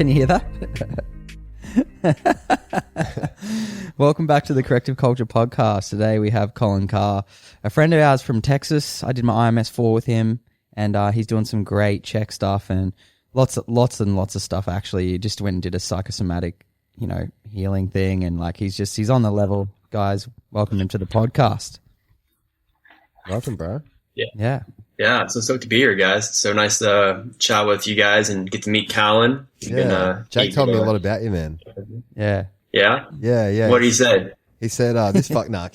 Can you hear that? Welcome back to the Corrective Culture Podcast. Today we have Colin Carr, a friend of ours from Texas. I did my IMS4 with him, and he's doing some great Chek stuff and lots and lots of stuff. Actually, he just went and did a psychosomatic, healing thing, and he's on the level. Guys, welcome him to the podcast. Welcome, bro. Yeah. Yeah, so stoked to be here, guys. It's so nice to chat with you guys and get to meet Callan. Jake told me a lot about you, man. Yeah. Yeah? Yeah. What he said? He said, this fuck nah.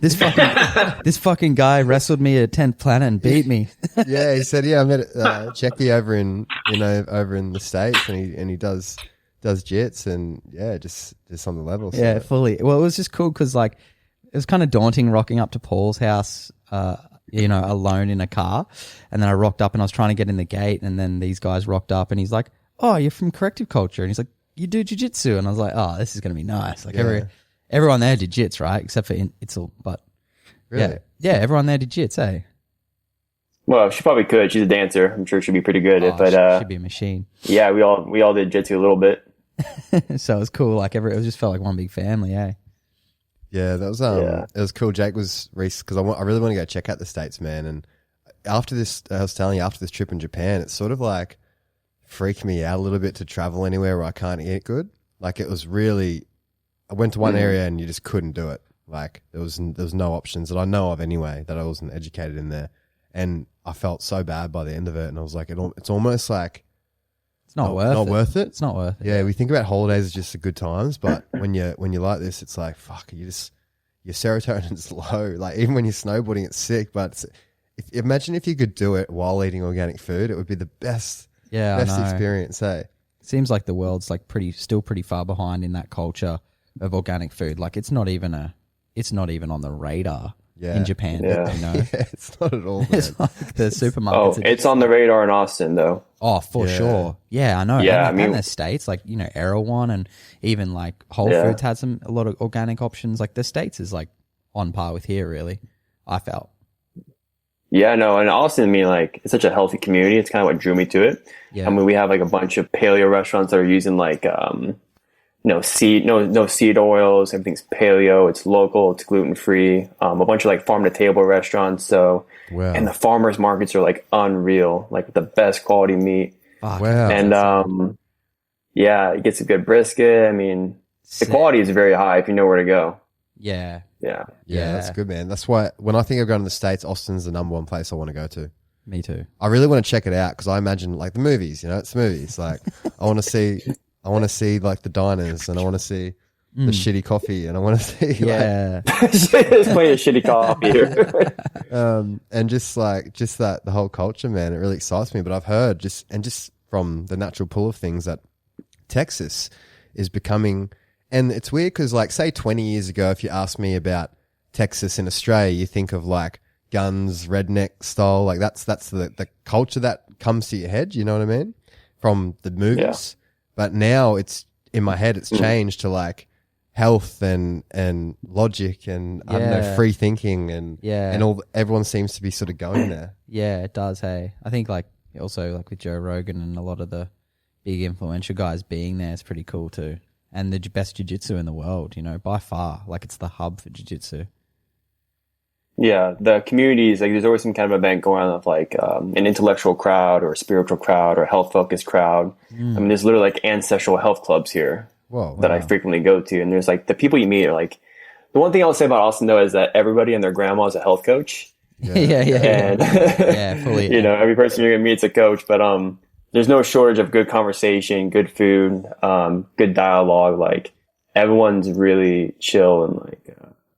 this fucking guy wrestled me at 10th Planet and beat me. Yeah, he said, I met Checky over in the States, and he does jits and just on the level. So. Yeah, fully. Well, it was just cool because it was kind of daunting rocking up to Paul's house, alone in a car. And then I rocked up and I was trying to get in the gate, and then these guys rocked up and he's like, "Oh, you're from Corrective Culture." And he's like, "You do jiu-jitsu?" And I was like, "Oh, this is going to be nice." Everyone there did jits, right? Except for Itzel. But really? Yeah, everyone there did jits, eh? Well, she probably could. She's a dancer. I'm sure she'd be pretty good. She'd be a machine. Yeah, we all did jitsu a little bit. So it was cool. It just felt like one big family, eh? Yeah, that was It was cool. Jake was because I really want to go check out the States, man. And after this, I was telling you, after this trip in Japan, it's sort of freaked me out a little bit to travel anywhere where I can't eat good. It was really, I went to one area and you just couldn't do it. There was no options that I know of anyway, that I wasn't educated in there, and I felt so bad by the end of it. And I was like, it's almost like it's not worth it. It's not worth it. Yeah, we think about holidays as just the good times, but when you're like this, it's like, fuck, your serotonin's low. Even when you're snowboarding, it's sick. But imagine if you could do it while eating organic food, it would be the best experience. Hey, seems like the world's still pretty far behind in that culture of organic food. It's not even on the radar. Yeah. In Japan, it's not at all. It's the supermarkets. Oh, it's on the radar in Austin, though. Oh, for sure. Yeah, I know. Yeah, and the States, Erewhon, and even Whole Foods had a lot of organic options. The States is on par with here, really. I felt. Yeah, no, and Austin, it's such a healthy community. It's kind of what drew me to it. Yeah. We have a bunch of paleo restaurants that are using no seed oils. Everything's paleo. It's local. It's gluten free. A bunch of farm to table restaurants. So, wow. And the farmers markets are unreal. The best quality meat. Fuck. Wow. And it gets a good brisket. The quality is very high if you know where to go. Yeah. Yeah, that's good, man. That's why when I think of going to the States, Austin's the number one place I want to go to. Me too. I really want to check it out because I imagine the movies. It's movies. I want to see. I want to see the diners, and I want to see the shitty coffee, and I want to see there's plenty of shitty coffee here. and just that the whole culture, man, it really excites me. But I've heard just from the natural pull of things that Texas is becoming, and it's weird because say 20 years ago, if you asked me about Texas in Australia, you think of guns, redneck style, that's the culture that comes to your head. You know what I mean? From the movies. Yeah. But now it's in my head. It's changed to health and logic and I don't know, free thinking and everyone seems to be sort of going there. Yeah, it does. Hey, I think also with Joe Rogan and a lot of the big influential guys being there is pretty cool too. And the best jiu-jitsu in the world, by far. It's the hub for jiu-jitsu. Yeah, the communities, there's always some kind of event going on of an intellectual crowd or a spiritual crowd or a health focused crowd. There's literally ancestral health clubs here that I frequently go to. And there's the people you meet are the one thing I'll say about Austin though is that everybody and their grandma is a health coach. Yeah. And fully. Every person you're gonna meet is a coach, but there's no shortage of good conversation, good food, good dialogue. Everyone's really chill and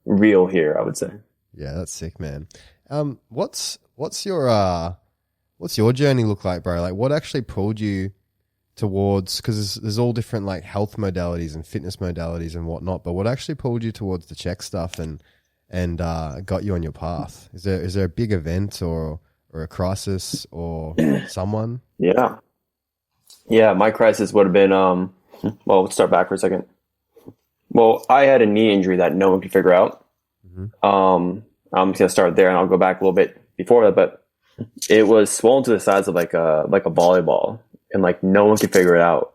real here, I would say. Yeah, that's sick, man. What's your journey look like, bro? What actually pulled you towards? Because there's all different health modalities and fitness modalities and whatnot. But what actually pulled you towards the Chek stuff and got you on your path? Is there a big event or a crisis or someone? Yeah. My crisis would have been well, let's start back for a second. Well, I had a knee injury that no one could figure out. I'm just gonna start there, and I'll go back a little bit before that. But it was swollen to the size of like a volleyball, and no one could figure it out.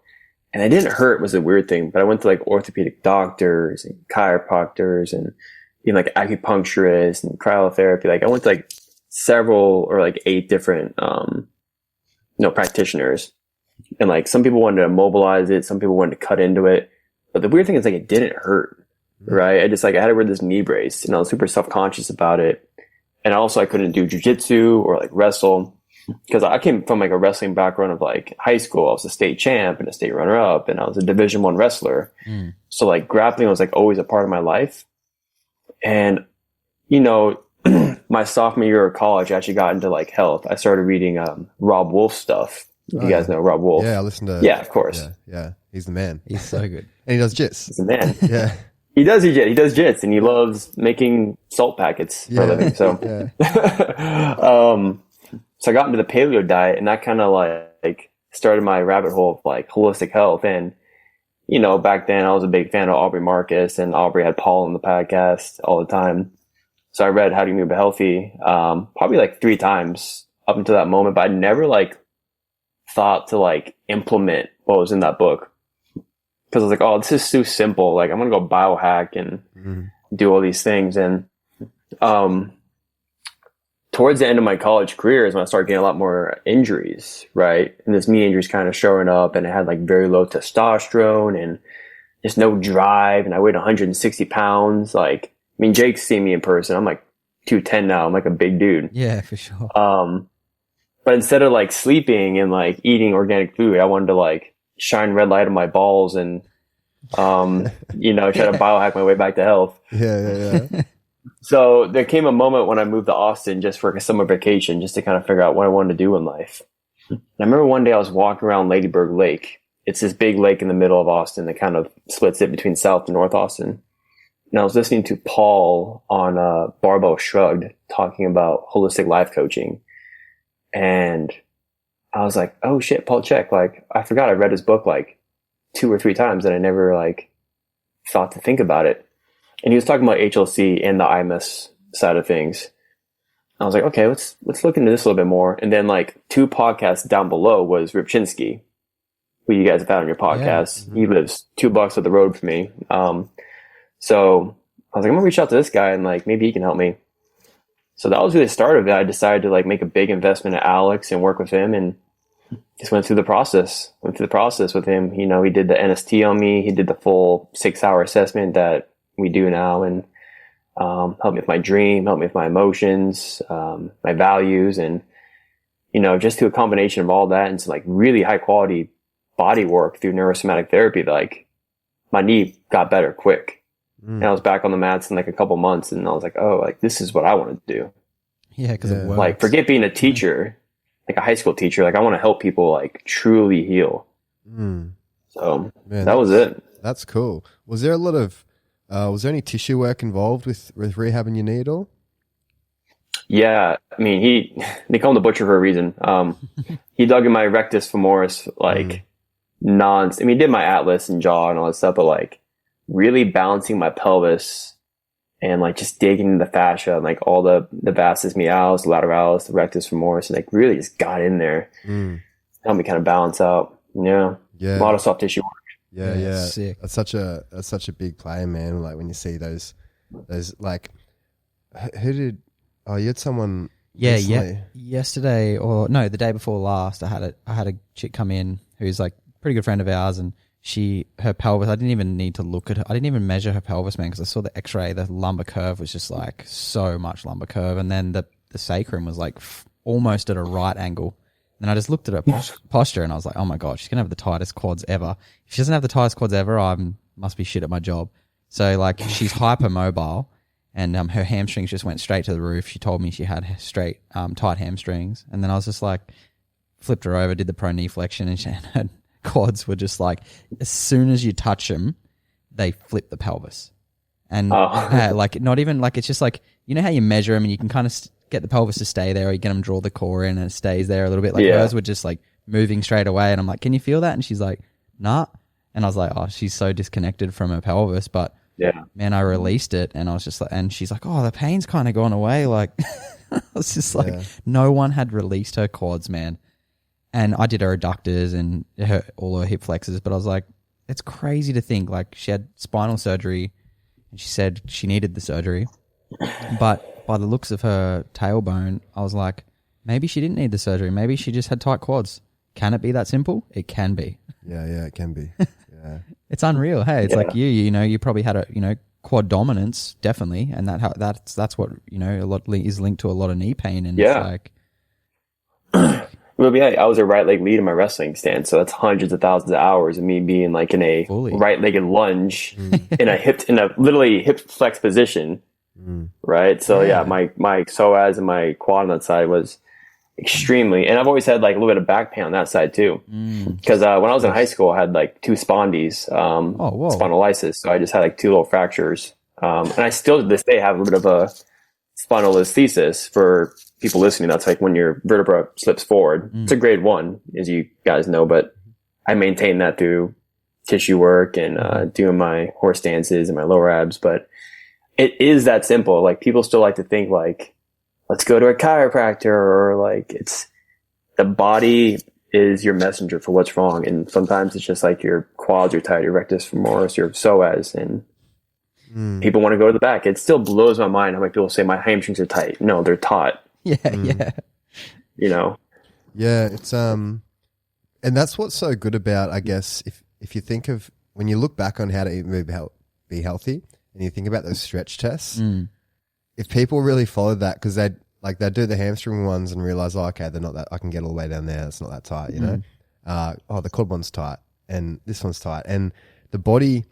And it didn't hurt was a weird thing, but I went to like orthopedic doctors and chiropractors and even like acupuncturists and cryotherapy. Like I went to like several or like 8 different, practitioners. And like some people wanted to immobilize it. Some people wanted to cut into it. But the weird thing is like it didn't hurt, right? I had to wear this knee brace and I was super self-conscious about it. And also I couldn't do jujitsu or like wrestle. Because I came from like a wrestling background of like high school. I was a state champ and a state runner up and I was a Division I wrestler. So like grappling was like always a part of my life. And, my sophomore year of college, I actually got into like health. I started reading Rob Wolf stuff. You guys know Rob Wolf. Yeah, I listened to. Yeah, of course. Yeah. He's the man. He's so good. And he does jits. He's the man. Yeah. He does jits and he loves making salt packets for a living. So, so I got into the paleo diet and that kind of like started my rabbit hole of like holistic health. And, back then I was a big fan of Aubrey Marcus and Aubrey had Paul on the podcast all the time. So I read How to Move Healthy, probably like 3 times up until that moment, but I never like thought to like implement what was in that book. Cause I was like, oh, this is too simple. Like I'm going to go biohack and do all these things. And, towards the end of my college career is when I started getting a lot more injuries, right? And this knee injury is kind of showing up and I had like very low testosterone and just no drive. And I weighed 160 pounds. Like, Jake's seen me in person. I'm like 210 now. I'm like a big dude. Yeah, for sure. But instead of like sleeping and like eating organic food, I wanted to like shine red light on my balls and, try to biohack my way back to health. Yeah. So there came a moment when I moved to Austin just for a summer vacation, just to kind of figure out what I wanted to do in life. And I remember one day I was walking around Ladyburg Lake. It's this big lake in the middle of Austin that kind of splits it between South and North Austin. And I was listening to Paul on Barbell Shrugged talking about holistic life coaching. And I was like, oh shit, Paul Chek. Like, I forgot I read his book like 2 or 3 times and I never like thought to think about it. And he was talking about HLC and the IMS side of things. I was like, okay, let's look into this a little bit more. And then like 2 podcasts down below was Ripchinsky, who you guys have had on your podcast. Yeah. He lives 2 blocks up the road from me. So I was like, I'm gonna reach out to this guy and like maybe he can help me. So that was really the start of it. I decided to like make a big investment in Alex and work with him and just went through the process with him. He did the NST on me. He did the full 6-hour assessment that we do now and helped me with my dream, helped me with my emotions, my values, and just through a combination of all that and some like really high quality body work through neurosomatic therapy, like my knee got better quick. And I was back on the mats in like a couple months and I was like, oh, like this is what I want to do. Yeah, because it works. Like forget being a teacher, like a high school teacher. Like I want to help people like truly heal. So that was it. That's cool. Was there a lot of was there any tissue work involved with rehabbing your knee at all? Yeah, they call him the butcher for a reason. He dug in my rectus femoris like he did my atlas and jaw and all that stuff, but like really balancing my pelvis and like just digging into the fascia and like all the vastus medialis, the lateralis, the rectus femoris, and like really just got in there. Helped me kind of balance out. Yeah. A lot of soft tissue work. Yeah. Sick. That's such a big player, man. Like when you see those like, you had someone. Yeah. recently. Yesterday or no, the day before last, I had a chick come in who's like a pretty good friend of ours, and her pelvis, I didn't even need to look at her. I didn't even measure her pelvis, man, because I saw the x-ray. The lumbar curve was just like so much lumbar curve. And then the sacrum was like almost at a right angle. And I just looked at her posture and I was like, oh my God, she's going to have the tightest quads ever. If she doesn't have the tightest quads ever, I must be shit at my job. So like she's hypermobile and her hamstrings just went straight to the roof. She told me she had tight hamstrings. And then I was just like, flipped her over, did the pro knee flexion, and her quads were just like, as soon as you touch them, they flip the pelvis. And like not even like, it's just like, you know how you measure them and you can kind of get the pelvis to stay there, or you get them to draw the core in and it stays there a little bit. Like hers were just like moving straight away. And I'm like, can you feel that? And she's like, nah. And I was like, oh, she's so disconnected from her pelvis. But man, I released it and I was just like, and she's like, oh, the pain's kind of gone away. Like, I was just like, no one had released her quads, man. And I did her adductors and all her hip flexors, but I was like, it's crazy to think like she had spinal surgery and she said she needed the surgery. But by the looks of her tailbone, I was like, maybe she didn't need the surgery. Maybe she just had tight quads. Can it be that simple? It can be. Yeah, it can be. Yeah. It's unreal. Hey, it's like you probably had quad dominance, definitely. And that's what, a lot is linked to a lot of knee pain. And it's like, well, I was a right leg lead in my wrestling stance, so that's hundreds of thousands of hours of me being like in a right-legged lunge in a literally hip flex position, right? So my psoas and my quad on that side was extremely, and I've always had like a little bit of back pain on that side too, because when I was in high school, I had like 2 spondies, spondylolysis, so I just had like 2 little fractures, and I still to this day have a little bit of a spondylolisthesis. For people listening, that's like when your vertebra slips forward. It's a grade 1, as you guys know, but I maintain that through tissue work and doing my horse stances and my lower abs. But it is that simple. Like people still like to think like, let's go to a chiropractor, or like it's the body is your messenger for what's wrong. And sometimes it's just like your quads are tight, your rectus femoris, your psoas, and people want to go to the back. It still blows my mind how many people say my hamstrings are tight. No, they're taut. Yeah. Yeah, it's and that's what's so good about, I guess, if you think of when you look back on how to be healthy and you think about those stretch tests, if people really followed that, because they'd do the hamstring ones and realize, okay, they're not that, I can get all the way down there, it's not that tight, the quad one's tight and this one's tight, and the body,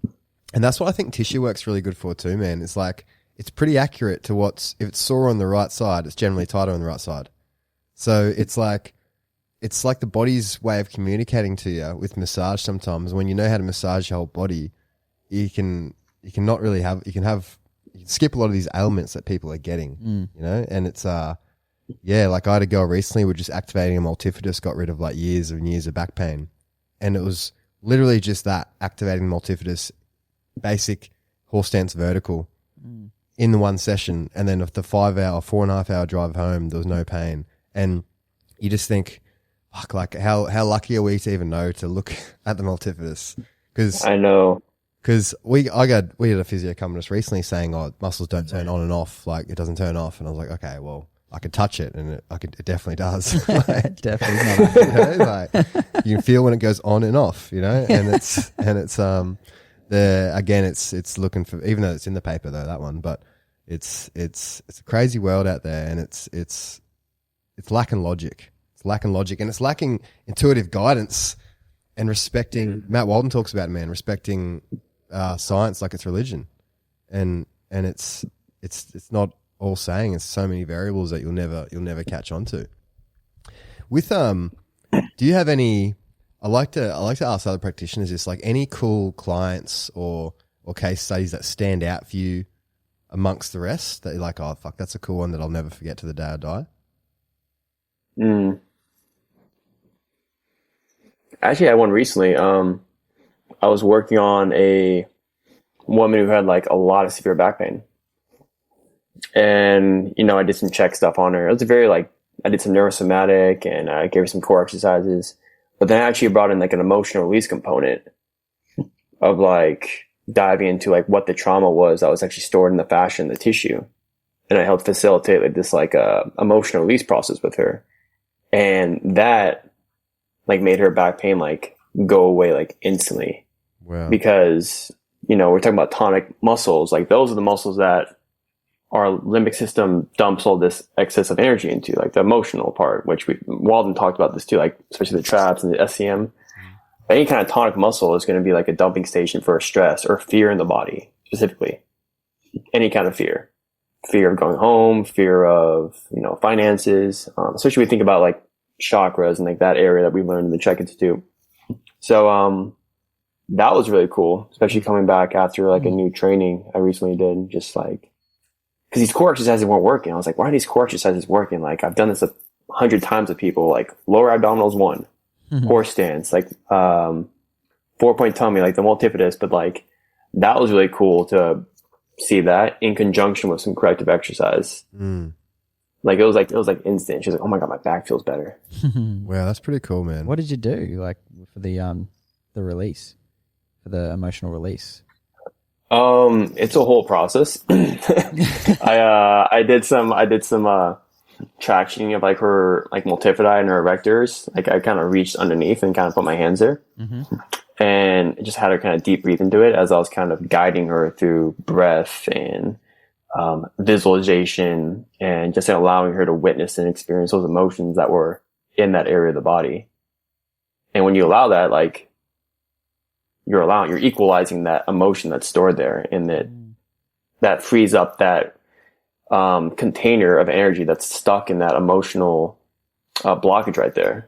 and that's what I think tissue work's really good for too, man. It's like, it's pretty accurate to if it's sore on the right side, it's generally tighter on the right side. So it's like the body's way of communicating to you with massage. Sometimes when you know how to massage your whole body, you can skip a lot of these ailments that people are getting, and it's, like I had a girl recently with just activating a multifidus, got rid of like years and years of back pain. And it was literally just that, activating the multifidus, basic horse stance vertical in the one session. And then of the 4.5 hour drive home, there was no pain. And you just think, fuck, like how lucky are we to even know to look at the multifidus? Because I know. Because we had a physio come to us recently saying, muscles don't turn on and off, like it doesn't turn off. And I was like, okay, well, I could touch it, and it definitely does. Definitely not. Like you can feel when it goes on and off, and it's it's looking for, even though it's in the paper though, that one, but it's a crazy world out there, and it's lacking logic. It's lacking logic, and it's lacking intuitive guidance and respecting. Matt Walton talks about, man, respecting science like it's religion, and it's not all saying. It's so many variables that you'll never catch on to. With do you have any? I like to ask other practitioners this, like any cool clients or case studies that stand out for you amongst the rest that you're like, oh fuck, that's a cool one that I'll never forget to the day I die. Actually, I had one recently. I was working on a woman who had like a lot of severe back pain. And, I did some Chek stuff on her. It was I did some neurosomatic and I gave her some core exercises. But then I actually brought in like an emotional release component of like diving into like what the trauma was that was actually stored in the fascia and the tissue. And I helped facilitate like this emotional release process with her. And that like made her back pain like go away like instantly. Wow. Because, we're talking about tonic muscles. Like those are the muscles that our limbic system dumps all this excess of energy into, like the emotional part, which Walden talked about this too, like especially the traps and the SCM. Any kind of tonic muscle is going to be like a dumping station for stress or fear in the body, specifically. Any kind of fear. Fear of going home, fear of, finances, especially when we think about like chakras and like that area that we learned in the Chek Institute. So, that was really cool, especially coming back after like a new training I recently did, just like, because these core exercises weren't working. I was like, why are these core exercises working? Like I've done this 100 times with people, like lower abdominals 1, horse stance, like 4-point tummy, like the multifidus, but like that was really cool to see that in conjunction with some corrective exercise. Like it was like instant. She's like, "Oh my god, my back feels better." Wow, that's pretty cool, man. What did you do, like, for the release, for the emotional release? It's a whole process. I did some tractioning of like her like multifidi and her erectors. Like I kind of reached underneath and kind of put my hands there, and just had her kind of deep breathe into it as I was kind of guiding her through breath and visualization, and just allowing her to witness and experience those emotions that were in that area of the body. And when you allow that, like, you're equalizing that emotion that's stored there, and that frees up that container of energy that's stuck in that emotional blockage right there.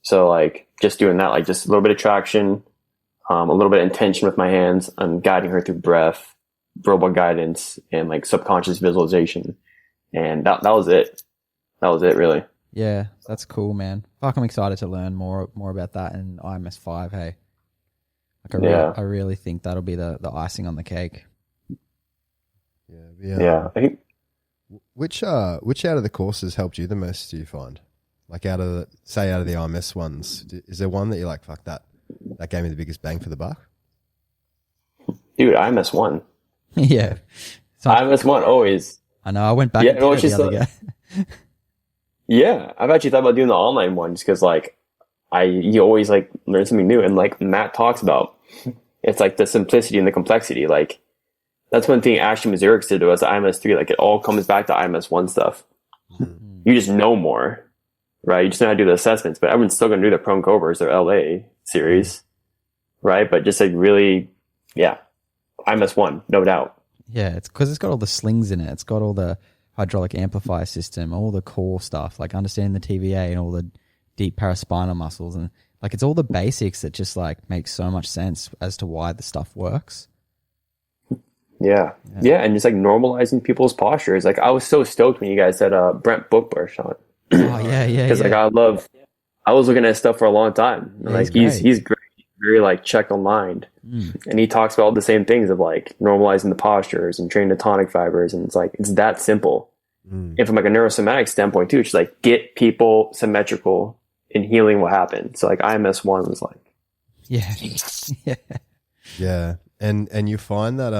So like just doing that, like just a little bit of traction, a little bit of intention with my hands, and guiding her through breath, verbal guidance, and like subconscious visualization. And that was it. That was it, really. Yeah, that's cool, man. Fuck, I'm excited to learn more about that in IMS 5, hey. Like I really think that'll be the icing on the cake. Yeah. I think, which out of the courses helped you the most, do you find? Like out of the IMS ones, is there one that you're like, fuck that gave me the biggest bang for the buck? Dude, IMS 1. Yeah. So IMS 1 always. I know, I went back and did it the other day. Yeah, I've actually thought about doing the online ones because like you always like learn something new, and like Matt talks about, it's like the simplicity and the complexity. Like that's one thing Ashton Mazurek did to us at IMS 3. Like it all comes back to IMS 1 stuff. You just know more, right? You just know how to do the assessments, but everyone's still going to do the prone covers, their LA series, right? But just like really, yeah, IMS 1, no doubt. Yeah, it's because it's got all the slings in it. It's got all the hydraulic amplifier system, all the core stuff, like understanding the TVA and all the deep paraspinal muscles, and like it's all the basics that just like make so much sense as to why the stuff works. Yeah, and just like normalizing people's postures. Like I was so stoked when you guys said Brent Bookbush on. Oh yeah, because like I was looking at stuff for a long time. And, like he's great, very like Chek aligned, and he talks about all the same things of like normalizing the postures and training the tonic fibers, and it's like it's that simple. And from like a neurosomatic standpoint too, it's just like get people symmetrical in healing what happened. So like IMS 1 was like, yeah, and you find that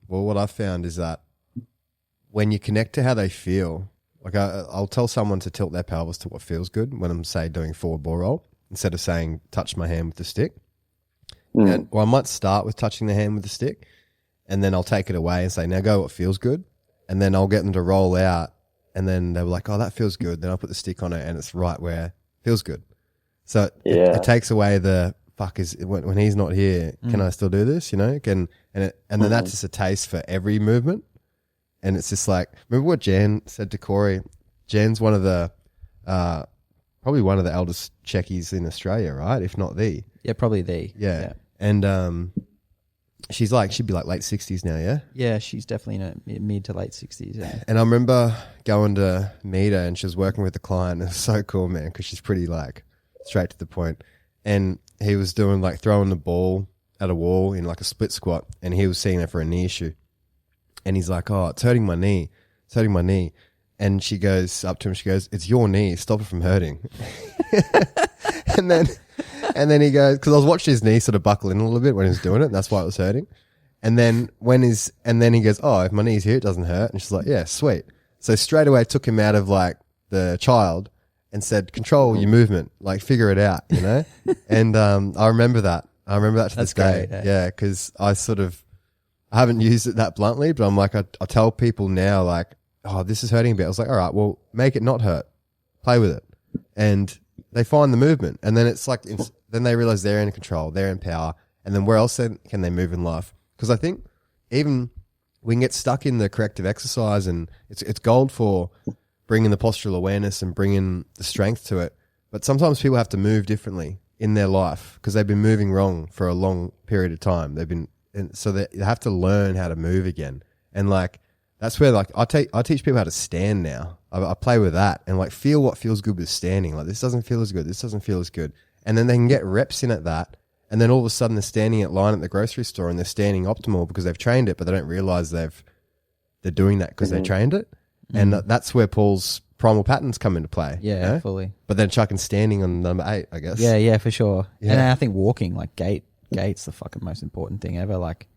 well, what I found is that when you connect to how they feel, like I'll tell someone to tilt their pelvis to what feels good when I'm say doing forward ball roll instead of saying touch my hand with the stick. And I might start with touching the hand with the stick, and then I'll take it away and say, now go what feels good. And then I'll get them to roll out, and then they're like, oh, that feels good. Then I'll put the stick on it, and it's right where it feels good. So it takes away the fuck is when he's not here, can I still do this? You know, and then that's just a taste for every movement. And it's just like, remember what Jan said to Corey? Jan's one of the, probably one of the eldest Chekies in Australia, right? If not the. Yeah, probably the. Yeah. And she'd be like late 60s now, yeah? Yeah, she's definitely in her mid to late 60s. Yeah. And I remember going to meet her, and she was working with the client. It was so cool, man, because she's pretty like straight to the point. And he was doing like throwing the ball at a wall in like a split squat, and he was seeing her for a knee issue. And he's like, oh, it's hurting my knee. It's hurting my knee. And she goes up to him, she goes, it's your knee. Stop it from hurting. And then he goes, because I was watching his knee sort of buckle in a little bit when he was doing it, and that's why it was hurting. And then he goes, oh, if my knee's here, it doesn't hurt. And she's like, yeah, sweet. So straight away took him out of like the child and said, control your movement, like figure it out, you know? And I remember that. I remember that to this day. Great, yeah, because I haven't used it that bluntly, but I'm like, I tell people now, like, oh, this is hurting a bit. I was like, all right, well, make it not hurt. Play with it. And they find the movement. And then it's like, then they realize they're in control, they're in power. And then where else can they move in life? Because I think even we can get stuck in the corrective exercise, and it's gold for bringing the postural awareness and bringing the strength to it. But sometimes people have to move differently in their life because they've been moving wrong for a long period of time. So they have to learn how to move again. And like, that's where like I teach people how to stand now. I play with that and like feel what feels good with standing. Like this doesn't feel as good. This doesn't feel as good. And then they can get reps in at that. And then all of a sudden they're standing at line at the grocery store and they're standing optimal because they've trained it, but they don't realize they're doing that because they trained it. And that's where Paul's primal patterns come into play. Yeah, you know? fully. But then chucking standing on number 8, I guess. Yeah, for sure. Yeah. And I think walking, like gait's the fucking most important thing ever. Like,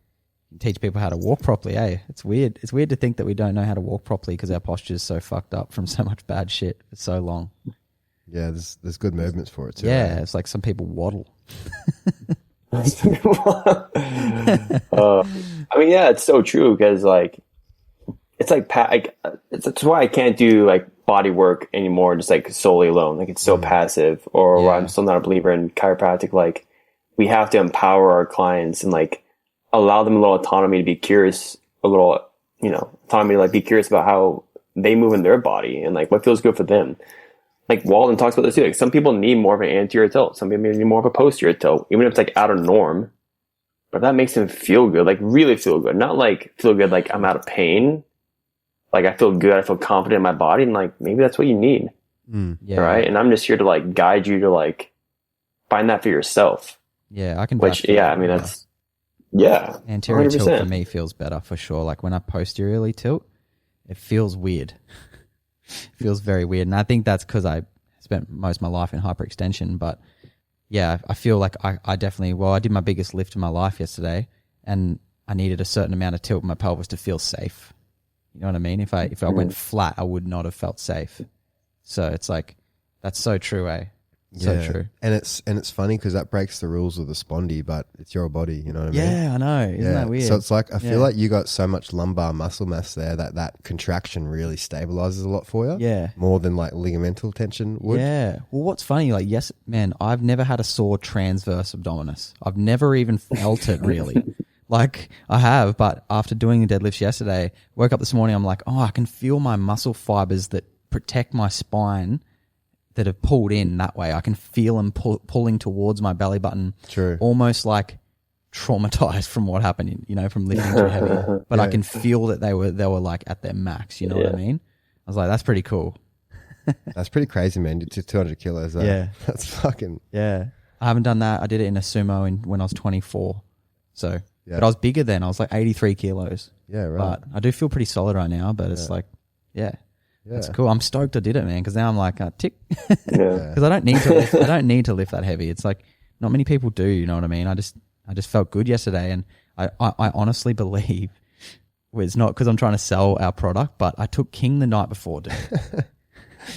teach people how to walk properly, eh? It's weird. It's weird to think that we don't know how to walk properly because our posture is so fucked up from so much bad shit for so long. Yeah, there's good movements for it too. Yeah, right? it's like some people waddle. I mean, yeah, it's so true because like it's like that's why I can't do like body work anymore, just like solely alone. Like it's so passive, or I'm still not a believer in chiropractic. Like we have to empower our clients and like allow them a little autonomy to be curious, a little autonomy to like be curious about how they move in their body and like what feels good for them. Like Walden talks about this too. Like some people need more of an anterior tilt. Some people need more of a posterior tilt, even if it's like out of norm. But that makes them feel good, like really feel good. Not like feel good like I'm out of pain. Like I feel good, I feel confident in my body, and like maybe that's what you need. Yeah. Right? And I'm just here to like guide you to like find that for yourself. Yeah, I can. Which I mean that's anterior 100%. tilt for me feels better for sure. Like when I posteriorly tilt, it feels weird. It feels very weird, and I think that's because I spent most of my life in hyperextension. But yeah, I feel like I definitely. Well, I did my biggest lift in my life yesterday, and I needed a certain amount of tilt in my pelvis to feel safe. You know what I mean? If I went flat, I would not have felt safe. So it's like that's so true, eh? So true. And it's funny because that breaks the rules of the spondy, but it's your body. You know what I mean? Yeah, I know. Isn't that weird? So it's like I feel like you got so much lumbar muscle mass there that contraction really stabilizes a lot for you. Yeah. More than like ligamental tension would. Yeah. Well, what's funny, like, yes, man, I've never had a sore transverse abdominis. I've never even felt it really. Like I have, but after doing the deadlifts yesterday, woke up this morning, I'm like, oh, I can feel my muscle fibers that protect my spine that have pulled in that way. I can feel them pulling towards my belly button. True. Almost like traumatized from what happened, from lifting too heavy. But I can feel that they were like at their max. You know what I mean? I was like, that's pretty cool. That's pretty crazy, man. You did 200 kilos. Though. Yeah. That's fucking. Yeah. I haven't done that. I did it in a sumo when I was 24. So, but I was bigger then. I was like 83 kilos. Yeah, right. But I do feel pretty solid right now, but it's like, that's cool. I'm stoked I did it, man, because now I'm like, tick. Because I don't need to lift. I don't need to lift that heavy. It's like not many people do. You know what I mean? I just felt good yesterday, and I honestly believe it's not because I'm trying to sell our product, but I took King the night before, dude.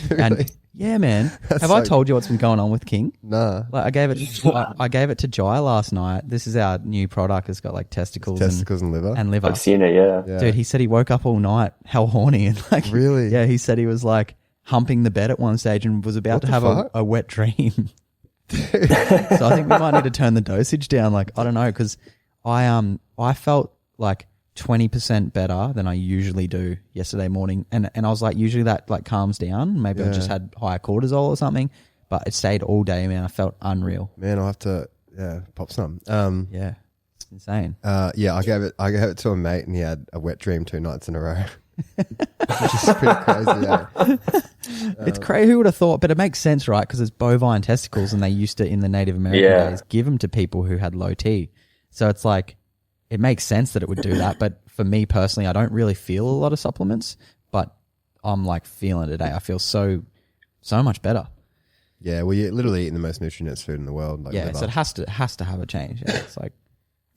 Really? And yeah, man. Have I told you what's been going on with King? Nah. Like I gave it to Jai last night. This is our new product. It's got like testicles and liver. And liver. I've seen it, yeah. Dude, he said he woke up all night, hell horny, and like really, yeah. He said he was like humping the bed at one stage and was about to have a wet dream. So I think we might need to turn the dosage down. Like I don't know, because I felt like 20% better than I usually do yesterday morning, and I was like, usually that like calms down. Maybe I just had higher cortisol or something, but it stayed all day, man. I felt unreal. Man, I'll have to pop some. Yeah, it's insane. I gave it to a mate, and he had a wet dream 2 nights in a row. Which is pretty crazy. Yeah. It's crazy. Who would have thought? But it makes sense, right? Because it's bovine testicles, and they used to in the Native American days give them to people who had low T. So it's like it makes sense that it would do that. But for me personally, I don't really feel a lot of supplements, but I'm like feeling it today. I feel so much better. Yeah, well, you're literally eating the most nutrient-dense food in the world. Like so it has to have a change. Yeah, it's like,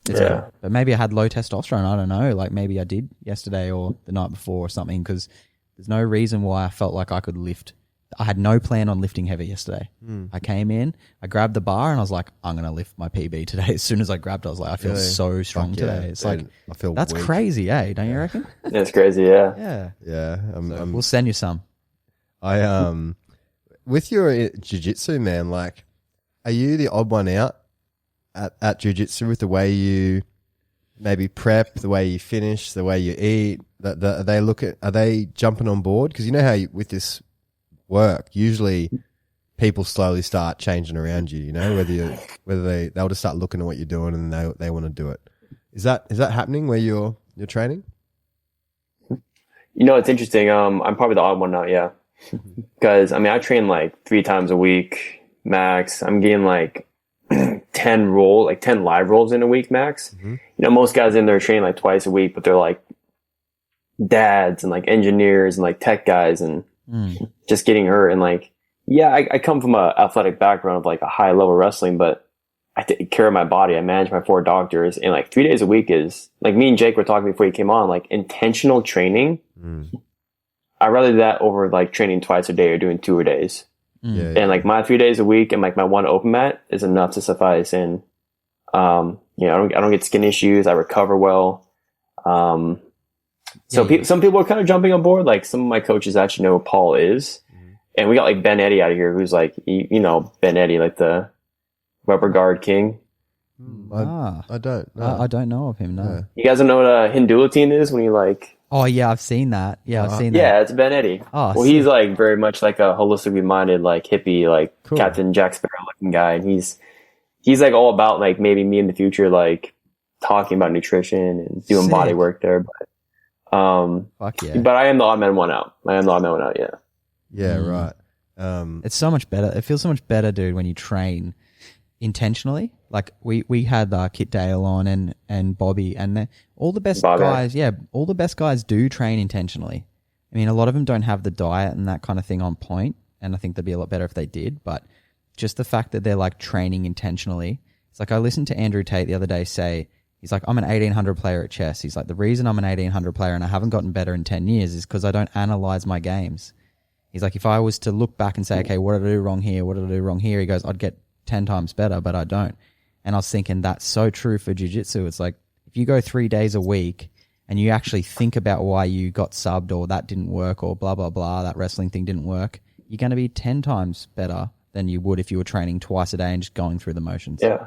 good. But maybe I had low testosterone. I don't know. Like maybe I did yesterday or the night before or something. Because there's no reason why I felt like I could lift. I had no plan on lifting heavy yesterday. I came in, I grabbed the bar, and I was like, I'm going to lift my PB today. As soon as I grabbed it, I was like, I feel so strong today. It's like, I feel that's weak. crazy, eh? Don't you reckon? It's crazy, yeah. Yeah. Yeah. We'll send you some. With your jiu-jitsu, man, like, are you the odd one out at jiu-jitsu with the way you maybe prep, the way you finish, the way you eat? Are they jumping on board? Because you know how with this work, usually people slowly start changing around you. You know, whether they'll just start looking at what you're doing and they want to do it. Is that happening where you're training? It's interesting. I'm probably the odd one out, yeah. Because I mean, I train like 3 times a week max. I'm getting like 10 live rolls in a week max. Mm-hmm. Most guys in there train like twice a week, but they're like dads and like engineers and like tech guys, and just getting hurt. And like, yeah, I come from a athletic background of like a high level wrestling, but I take care of my body. I manage my 4 doctors, and like 3 days a week is like, me and Jake were talking before he came on, like intentional training. I'd rather do that over like training twice a day or doing 2 a days. And like my 3 days a week and like my 1 open mat is enough to suffice. And, I don't get skin issues. I recover well. Some people are kind of jumping on board. Like some of my coaches actually know who Paul is. And we got like Ben Eddy out of here, who's like, Ben Eddy, like the rubber guard king. I don't know. I don't know of him, no. Yeah. You guys don't know what a Hindulatine is when you like... Oh, yeah, I've seen that. Yeah, I've seen that. Yeah, it's Ben Eddy. Oh, well, he's like very much like a holistically minded, like hippie, like Captain Jack Sparrow looking guy. And he's like all about like maybe me in the future, like talking about nutrition and doing body work there. But, fuck yeah. But I am the odd man one out. Yeah. Yeah, right. It's so much better. It feels so much better, dude, when you train intentionally. Like we had Kit Dale on and Bobby, and all the best guys. Yeah, all the best guys do train intentionally. I mean, a lot of them don't have the diet and that kind of thing on point, and I think they'd be a lot better if they did. But just the fact that they're like training intentionally. It's like I listened to Andrew Tate the other day say, he's like, I'm an 1800 player at chess. He's like, the reason I'm an 1800 player and I haven't gotten better in 10 years is because I don't analyze my games. He's like, if I was to look back and say, okay, what did I do wrong here? What did I do wrong here? He goes, I'd get 10 times better, but I don't. And I was thinking that's so true for jiu-jitsu. It's like, if you go 3 days a week and you actually think about why you got subbed or that didn't work or blah, blah, blah, that wrestling thing didn't work, you're going to be 10 times better than you would if you were training twice a day and just going through the motions. Yeah.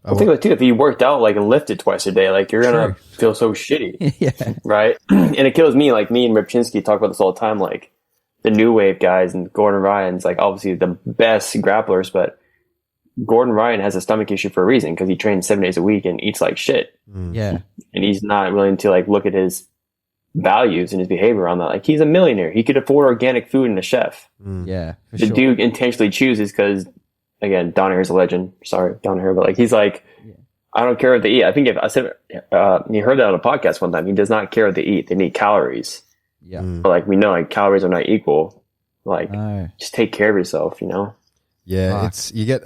I think that too, if you worked out like and lifted twice a day, like you're going to feel so shitty. Yeah. Right? And it kills me. Like me and Rybczynski talk about this all the time. Like the new wave guys and Gordon Ryan's like obviously the best grapplers, but Gordon Ryan has a stomach issue for a reason because he trains 7 days a week and eats like shit. Yeah. And he's not willing to like look at his values and his behavior on that. Like he's a millionaire. He could afford organic food and a chef. Yeah. The dude intentionally chooses because, again, Donahue's a legend. Sorry, Donahue, but like he's like, I don't care what they eat. I think if I said, you heard that on a podcast one time. He does not care what they eat. They need calories. Yeah. But like we know, like calories are not equal. Like just take care of yourself. Yeah, it's you get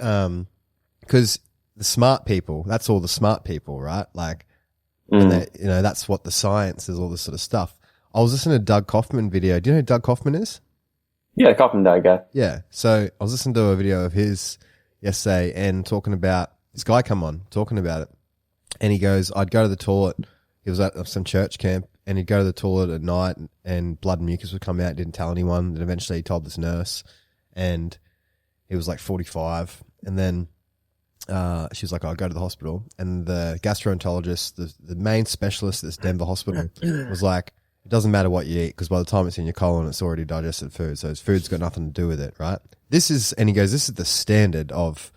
because the smart people. That's all the smart people, right? Like, and they, that's what the science is. All this sort of stuff. I was listening to Doug Kaufman video. Do you know who Doug Kaufman is? Yeah, Kaufman Doug guy. Yeah. So I was listening to a video of his yesterday and talking about this guy come on talking about it, and he goes, "I'd go to the toilet." He was at some church camp, and he'd go to the toilet at night, and blood and mucus would come out. Didn't tell anyone. And eventually, he told this nurse, and he was like 45, and then she was like, I'll go to the hospital. And the gastroenterologist, the main specialist at this Denver hospital, was like, it doesn't matter what you eat because by the time it's in your colon, it's already digested food. So food's got nothing to do with it, right? And he goes, this is the standard of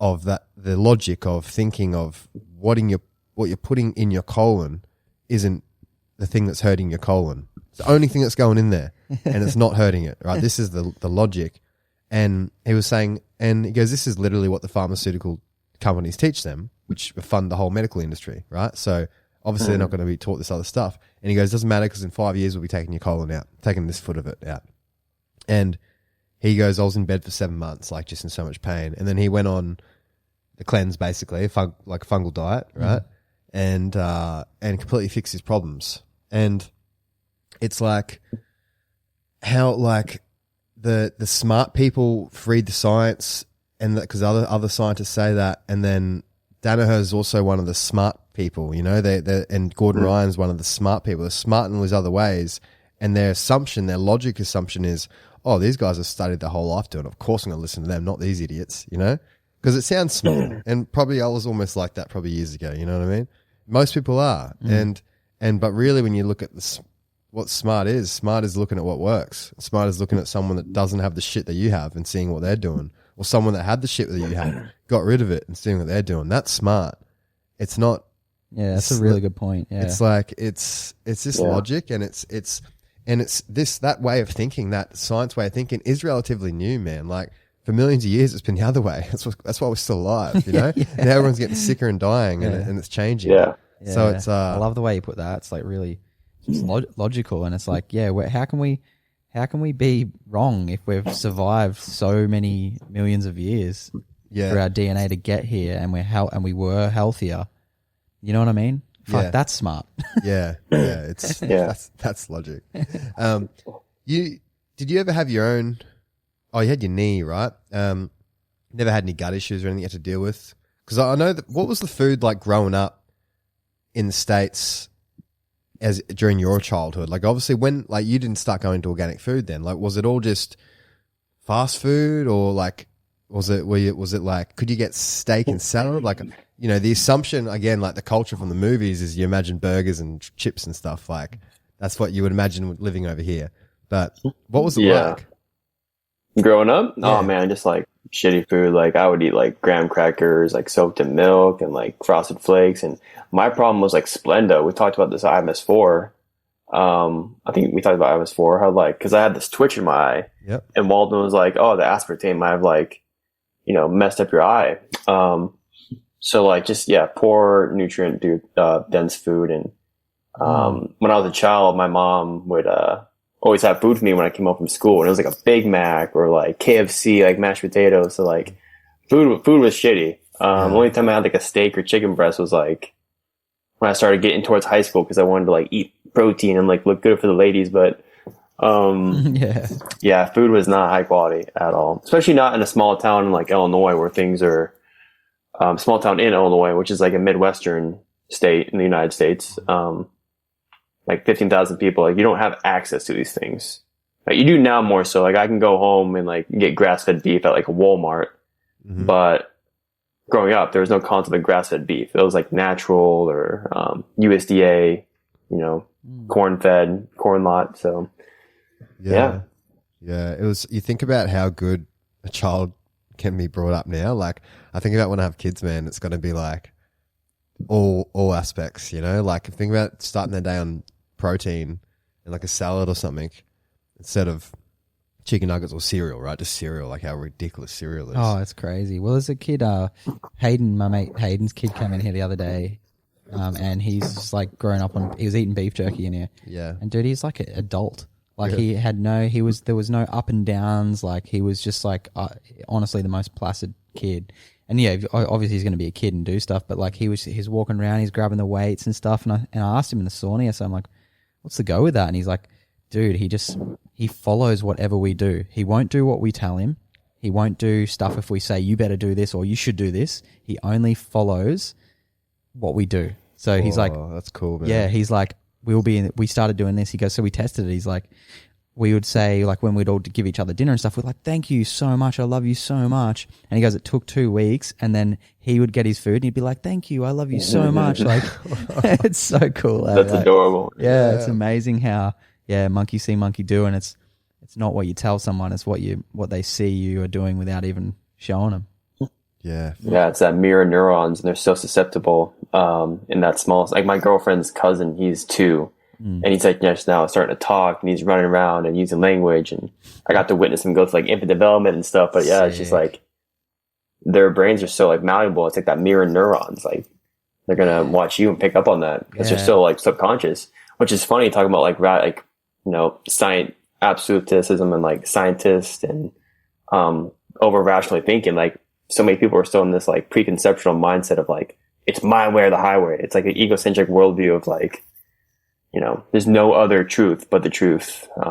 that, the logic of thinking of what you're putting in your colon isn't the thing that's hurting your colon. It's the only thing that's going in there, and it's not hurting it, right? This is the logic. And he was saying, and he goes, this is literally what the pharmaceutical companies teach them, which fund the whole medical industry, right? So obviously they're not going to be taught this other stuff. And he goes, doesn't matter because in 5 years we'll be taking your colon out, taking this foot of it out. And he goes, I was in bed for 7 months, like just in so much pain. And then he went on the cleanse, basically, like a fungal diet, right? And completely fixed his problems. And it's like how like the smart people read the science, and because other scientists say that, and then Danaher is also one of the smart people, and Gordon Ryan's one of the smart people. They're smart in all these other ways, and their logic assumption is, oh, these guys have studied their whole life doing it. Of course I'm going to listen to them, not these idiots, because it sounds smart. And probably I was almost like that probably years ago, you know what I mean? Most people are. But really when you look at what smart is looking at what works. Smart is looking at someone that doesn't have the shit that you have and seeing what they're doing, or someone that had the shit that you had, got rid of it and seeing what they're doing. That's smart. It's not. Yeah, that's a really good point. Yeah. It's like it's this logic, and it's that way of thinking, that science way of thinking is relatively new, man. Like for millions of years, it's been the other way. That's why we're still alive, And now everyone's getting sicker and dying, and it's changing. Yeah. So it's. I love the way you put that. It's like really. It's logical, and it's like, how can we how can we be wrong if we've survived so many millions of years through our DNA to get here, and we were healthier? You know what I mean? Fuck, that's smart. It's that's logic. Did you ever have your own? Oh, you had your knee, right? Never had any gut issues or anything you had to deal with? Because I know that. What was the food like growing up in the States as during your childhood? Like, obviously, when like you didn't start going to organic food, then like was it all just fast food, or like was it like could you get steak and salad? Like, you know, the assumption again, like the culture from the movies is you imagine burgers and chips and stuff. Like that's what you would imagine living over here. But what was it like? Growing up? Oh man, just like shitty food. Like I would eat like graham crackers, like soaked in milk, and like Frosted Flakes. And my problem was like Splenda. We talked about this at IMS4. I think we talked about IMS4. How like, cause I had this twitch in my eye. Yep. And Walden was like, oh, the aspartame might have like, you know, messed up your eye. So like just, poor nutrient dense food. And, when I was a child, my mom would, always have food for me when I came home from school, and it was like a Big Mac or like KFC, like mashed potatoes. So like food was shitty. The only time I had like a steak or chicken breast was like when I started getting towards high school, because I wanted to like eat protein and like look good for the ladies. But food was not high quality at all, especially not in a small town in like Illinois, where things are small town in Illinois, which is like a Midwestern state in the United States. Like 15,000 people, like you don't have access to these things. Like you do now more so. Like I can go home and like get grass-fed beef at like a Walmart, but growing up there was no concept of grass-fed beef. It was like natural or USDA, you know, corn-fed, corn lot. So yeah. It was. You think about how good a child can be brought up now. Like I think about when I have kids, man, it's going to be like all aspects. You know, like think about starting their day on protein and like a salad or something instead of chicken nuggets or cereal, right? Just cereal, like how ridiculous cereal is. Oh, it's crazy. Well, as a kid, Hayden, my mate Hayden's kid came in here the other day, and he's just like grown up he was eating beef jerky in here. Yeah. And dude, he's like an adult. Like there was no up and downs. Like he was just like, honestly, the most placid kid. And obviously he's going to be a kid and do stuff, but like he's walking around, he's grabbing the weights and stuff. And I asked him in the sauna, so I'm like, what's the go with that? And he's like, dude, he follows whatever we do. He won't do what we tell him. He won't do stuff if we say, you better do this or you should do this. He only follows what we do. So he's like, that's cool, man. Yeah. He's like, we started doing this. He goes, so we tested it. He's like, we would say, like, when we'd all give each other dinner and stuff, we're like, thank you so much. I love you so much. And he goes, it took 2 weeks. And then he would get his food and he'd be like, thank you. I love you so much. Like, it's so cool. That's adorable. Yeah, it's amazing how, monkey see, monkey do. And it's not what you tell someone. It's what they see you are doing without even showing them. Yeah. Yeah, it's that mirror neurons, and they're so susceptible in that small. Like my girlfriend's cousin, he's 2. And he's like just now starting to talk, and he's running around and using language, and I got to witness him go through like infant development and stuff. But yeah, it's just like their brains are so like malleable. It's like that mirror neurons. Like they're gonna watch you and pick up on that because they're so like subconscious. Which is funny talking about like you know science absolutism and like scientists and over rationally thinking. Like so many people are still in this like preconceptual mindset of like it's my way or the highway. It's like an egocentric worldview of like, you know, there's no other truth but the truth. I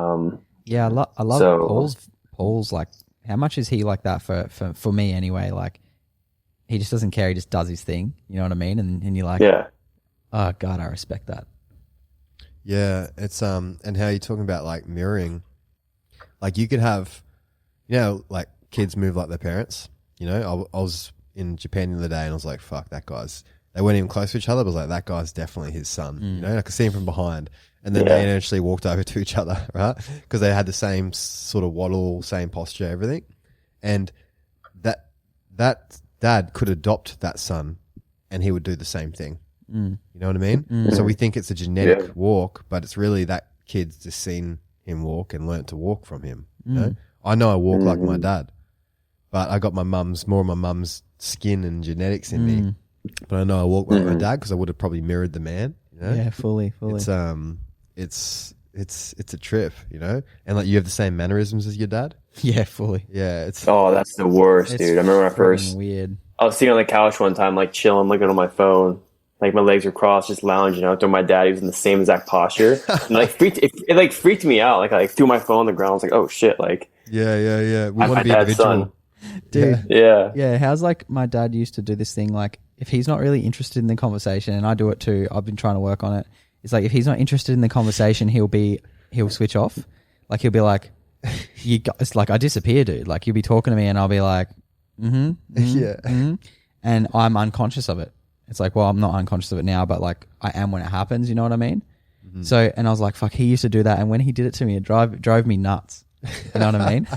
love Paul's like, how much is he like that for me anyway? Like, he just doesn't care. He just does his thing. You know what I mean? And you're like, oh God, I respect that. Yeah, it's and how you're talking about like mirroring, like you could have, you know, like kids move like their parents. You know, I was in Japan the other day and I was like, fuck, that guy's. They weren't even close to each other, but I was like, that guy's definitely his son. You know, I could see him from behind. And then they eventually walked over to each other, right? Because they had the same sort of waddle, same posture, everything. And that dad could adopt that son and he would do the same thing. You know what I mean? So we think it's a genetic walk, but it's really that kid's just seen him walk and learnt to walk from him. You know? I know I walk like my dad, but I got more of my mum's skin and genetics in me. But I know I walk like my dad because I would have probably mirrored the man. You know? Yeah, fully. It's it's a trip, you know? And like you have the same mannerisms as your dad? Yeah, fully. Yeah, it's that's the worst, dude. I remember when I first weird. I was sitting on the couch one time, like chilling, looking on my phone, like my legs were crossed, just lounging out there. My dad, he was in the same exact posture, and like it freaked me out. Like I threw my phone on the ground. I was like, oh shit, like yeah. We want my to be dad's individual. son. Dude. Yeah. How's like my dad used to do this thing, like if he's not really interested in the conversation, and I do it too, I've been trying to work on it. It's like if he's not interested in the conversation, he'll switch off. Like he'll be like, it's like I disappear, dude. Like you'll be talking to me and I'll be like, and I'm unconscious of it. It's like, well, I'm not unconscious of it now, but like I am when it happens. You know what I mean? Mm-hmm. So, and I was like, fuck, he used to do that, and when he did it to me, it drove me nuts. You know what I mean?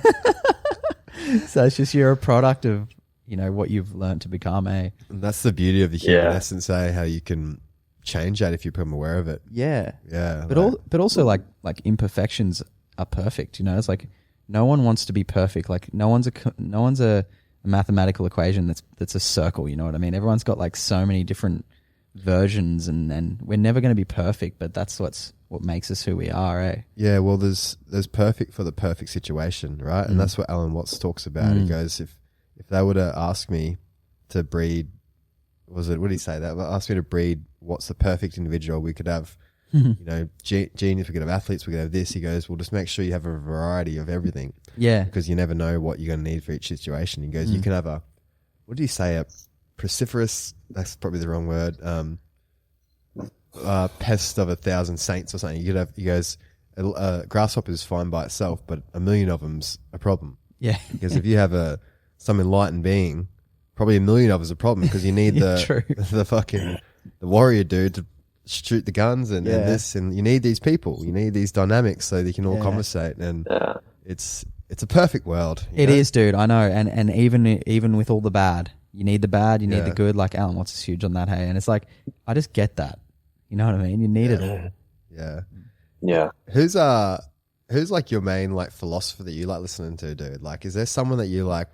So it's just you're a product of what you've learned to become. And that's the beauty of the human essence, how you can change that if you become aware of it. Yeah. But Like, also like imperfections are perfect. It's like no one wants to be perfect. Like no one's a mathematical equation that's a circle. You know what I mean? Everyone's got like so many different versions, and we're never going to be perfect. But that's what makes us who we are, eh? Yeah. Well, there's perfect for the perfect situation, right? And that's what Alan Watts talks about. He goes, if they were to ask me to breed, what did he say? That asked me to breed what's the perfect individual we could have. Genius, we could have athletes, we could have this. He goes, well, just make sure you have a variety of everything. Yeah. Because you never know what you're going to need for each situation. He goes, you can have what did he say? A pestiferous, that's probably the wrong word, pest of 1,000 saints or something. He goes, a grasshopper is fine by itself, but 1,000,000 of them's a problem. Yeah. Because if you have some enlightened being, probably 1,000,000 of us a problem, because you need the warrior dude to shoot the guns and this, and you need these people, you need these dynamics so they can all conversate, and it's a perfect world. It is, dude. I know, and even with all the bad, you need the bad, you need the good. Like Alan Watts is huge on that, hey, and it's like I just get that. You know what I mean? You need it all. Yeah. Who's like your main like philosopher that you like listening to, dude? Like, is there someone that you like?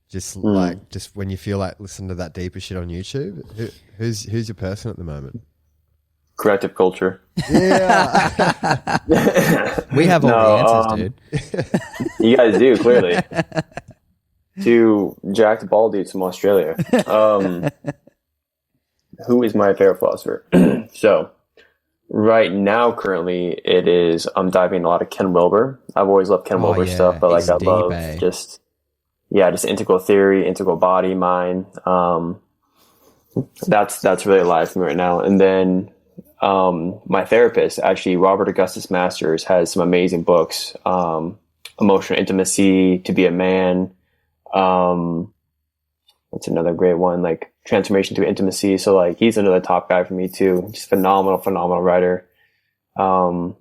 Just when you feel like listening to that deeper shit on YouTube, who's your person at the moment? Corrective culture. Yeah. We have all the answers, dude. You guys do, clearly. Two jacked ball dudes from Australia. Who is my favorite philosopher? So, right now, currently, I'm diving in a lot of Ken Wilber. I've always loved Ken Wilber stuff, but like I love just integral theory, integral body, mind. That's really alive for me right now. And then my therapist, actually, Robert Augustus Masters, has some amazing books. Emotional Intimacy, To Be a Man. What's another great one? Like Transformation Through Intimacy. So like he's another top guy for me too. Just phenomenal writer. So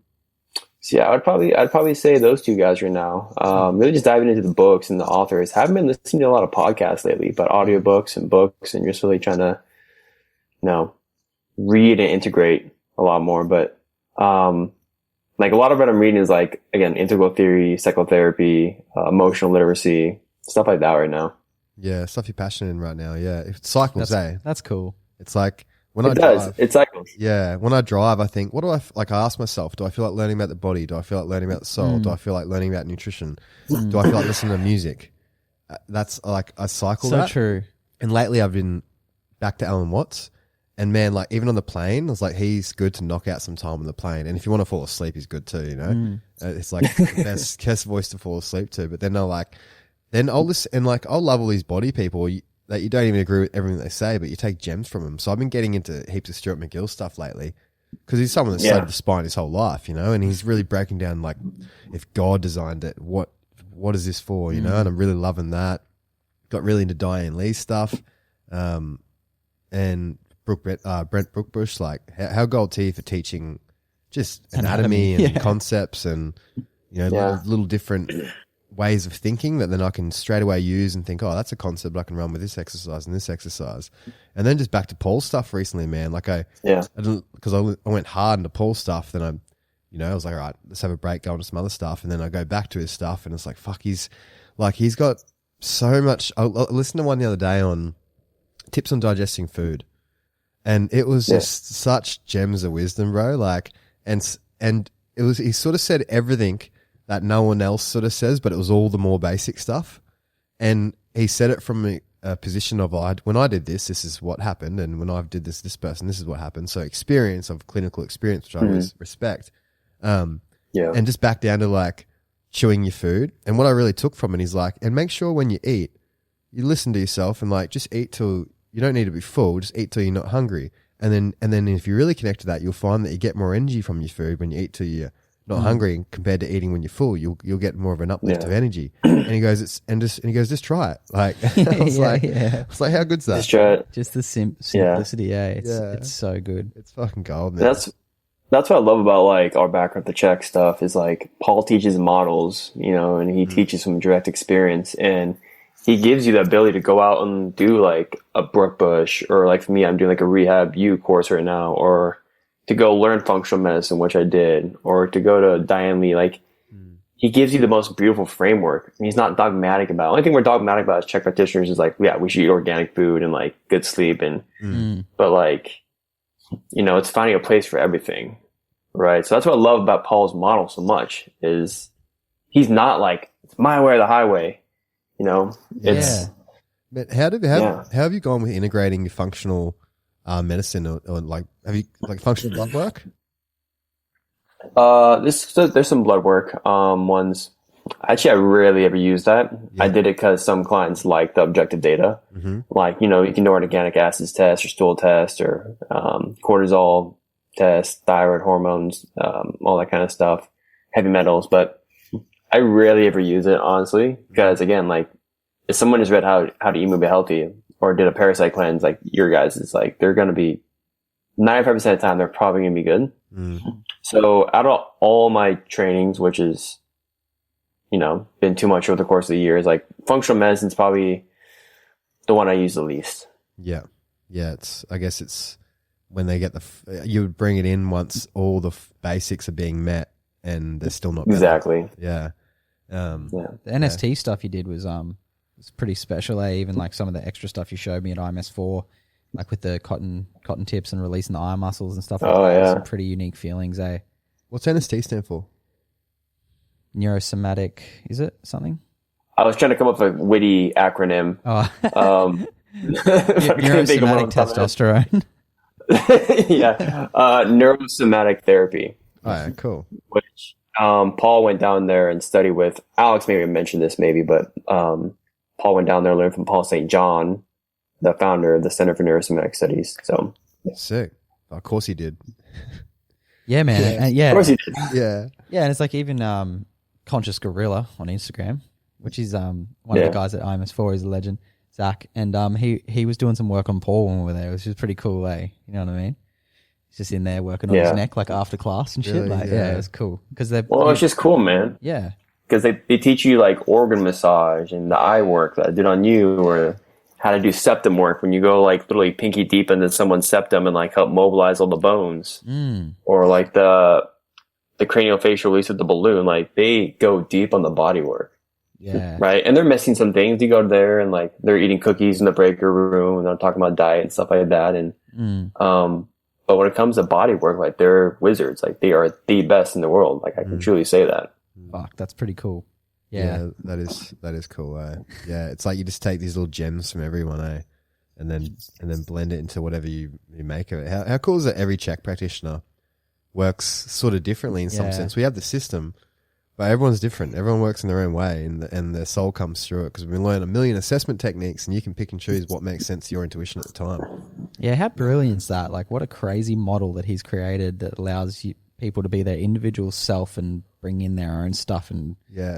yeah, I'd probably say those two guys right now. Really just diving into the books and the authors. Haven't been listening to a lot of podcasts lately, but audiobooks and books, and just really trying to, read and integrate a lot more. But like a lot of what I'm reading is like, again, integral theory, psychotherapy, emotional literacy, stuff like that right now. Yeah, stuff you're passionate in right now. Yeah, it cycles. That's cool. It's like when it cycles. Yeah, when I drive, I think, what do I like? I ask myself, do I feel like learning about the body? Do I feel like learning about the soul? Do I feel like learning about nutrition? Do I feel like listening to music? That's like I cycle. So that. true. And lately, I've been back to Alan Watts, and man, like even on the plane, I was like, he's good to knock out some time on the plane. And if you want to fall asleep, he's good too. It's like the best voice to fall asleep to. But then I'll listen, and like I'll love all these body people that you don't even agree with everything they say, but you take gems from them. So I've been getting into heaps of Stuart McGill stuff lately, because he's someone that's studied the spine his whole life, and he's really breaking down like if God designed it, what is this for, and I'm really loving that. Got really into Diane Lee's stuff, and Brent Brookbush, like how gold teeth for teaching just anatomy and concepts and little different ways of thinking that then I can straight away use and think, oh, that's a concept I can run with this exercise and this exercise. And then just back to Paul's stuff recently, man. Like I didn't, because I went hard into Paul's stuff. Then I was like, all right, let's have a break, go on to some other stuff. And then I go back to his stuff and it's like, fuck, he's got so much. I listened to one the other day on tips on digesting food. And it was just such gems of wisdom, bro. Like, and he sort of said everything that no one else sort of says, but it was all the more basic stuff. And he said it from a position of, when I did this is what happened. And when I did this person, this is what happened. So experience of clinical experience, which I always respect. And just back down to like chewing your food. And what I really took from it is like, and make sure when you eat, you listen to yourself and like, just eat till you don't need to be full. Just eat till you're not hungry. And then if you really connect to that, you'll find that you get more energy from your food when you eat till you're not hungry compared to eating when you're full. You'll get more of an uplift of energy. And he goes, just try it. Like, I was like, how good's that? Just try it. Just the simplicity. Yeah. It's so good. It's fucking gold, man. That's what I love about like our background, the Chek stuff is like Paul teaches models, you know, and he teaches from direct experience, and he gives you the ability to go out and do like a Brook Bush, or like for me, I'm doing like a Rehab U course right now, or to go learn functional medicine, which I did, or to go to Diane Lee. Like he gives you the most beautiful framework, and he's not dogmatic about it. The only thing we're dogmatic about as Chek practitioners is like, yeah, we should eat organic food and like good sleep. And, but like, you know, it's finding a place for everything. Right. So that's what I love about Paul's model so much is he's not like, it's my way or the highway. You know, But how have you gone with integrating your functional medicine or like, have you like functional blood work? There's some blood work ones. Actually, I rarely ever use that. I did it because some clients like the objective data. Like, you know, you can do an organic acids test or stool test or cortisol test, thyroid hormones, all that kind of stuff, heavy metals. But I rarely ever use it, honestly, because again, like if someone has read how to eat and be healthy or did a parasite cleanse, like your guys, it's like they're going to be 95% of the time, they're probably going to be good. So out of all my trainings, which is, you know, been too much over the course of the years, like functional medicine is probably the one I use the least. Yeah. I guess it's when they get you would bring it in once all the basics are being met and they're still not better. Exactly. The NST stuff you did was pretty special. Even like some of the extra stuff you showed me at IMS4, like with the cotton tips and releasing the eye muscles and stuff. Some pretty unique feelings. What's NST stand for? Neurosomatic, is it something? I was trying to come up with a witty acronym. Neurosomatic testosterone. Neurosomatic therapy. Oh, yeah, cool. Which Paul went down there and studied with. Alex maybe mentioned this, but Paul went down there and learned from Paul St. John, the founder of the Center for Neurosomatic Studies. So sick. Of course he did. Yeah, man. Of course he did. Yeah. Yeah, and it's like even Conscious Gorilla on Instagram, which is one of the guys at IMS4 is a legend, Zach, and he was doing some work on Paul when we were there, which was pretty cool. You know what I mean? He's just in there working on his neck like after class and shit. Really? It was cool because it's just cool, man. Yeah, because they teach you like organ massage and the eye work that I did on you, or how to do septum work when you go like literally pinky deep into someone's septum and like help mobilize all the bones, or like the craniofacial release of the balloon. Like they go deep on the body work. Yeah. Right. And they're missing some things. You go there and like they're eating cookies in the breaker room and they're talking about diet and stuff like that. And but when it comes to body work, like they're wizards. Like they are the best in the world. Like I can truly say that. Fuck, that's pretty cool. Yeah, that is cool. Yeah, it's like you just take these little gems from everyone, and then blend it into whatever you make of it. How cool is that? Every Chek practitioner works sort of differently in some sense. We have the system, but everyone's different. Everyone works in their own way, and their soul comes through it because we've learned a million assessment techniques, and you can pick and choose what makes sense to your intuition at the time. Yeah, how brilliant is that? Like, what a crazy model that he's created that allows people to be their individual self and bring in their own stuff and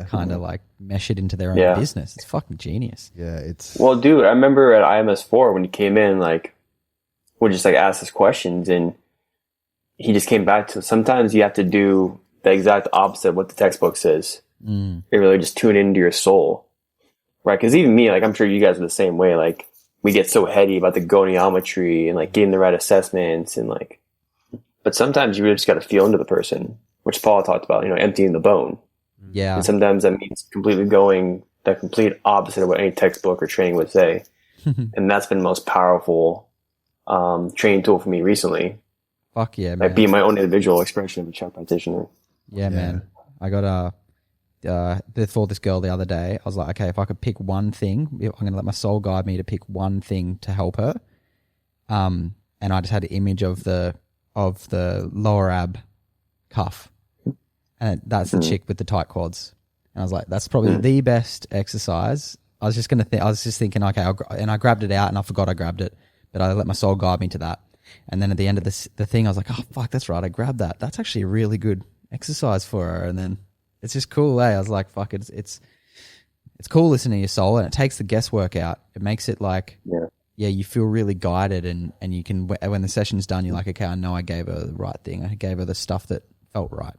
kind of like mesh it into their own business. It's fucking genius. Yeah, it's... Well, dude, I remember at IMS4 when he came in, like, we just like asked us questions and he just came back to sometimes you have to do the exact opposite of what the textbook says. You really just tune into your soul. Right? Because even me, like, I'm sure you guys are the same way. Like, we get so heady about the goniometry and like getting the right assessments and like, but sometimes you really just got to feel into the person, which Paul talked about, emptying the bone. Yeah. And sometimes that means completely going the complete opposite of what any textbook or training would say. And that's been the most powerful training tool for me recently. Fuck yeah, man. Like being my own individual expression of a Chek practitioner. Yeah, man. I got for this girl the other day. I was like, okay, if I could pick one thing, I'm going to let my soul guide me to pick one thing to help her. And I just had an image of the lower ab cuff, and that's the chick with the tight quads. And I was like, that's probably the best exercise. I was just thinking, okay, and I grabbed it out, and I forgot I grabbed it, but I let my soul guide me to that. And then at the end of the thing, I was like, oh fuck, that's right, I grabbed that. That's actually a really good exercise for her. And then it's just cool, I was like, fuck, it's cool listening to your soul, and it takes the guesswork out. It makes it like, yeah, you feel really guided, and you can, when the session's done, you're like, okay, I know I gave her the right thing. I gave her the stuff that felt right.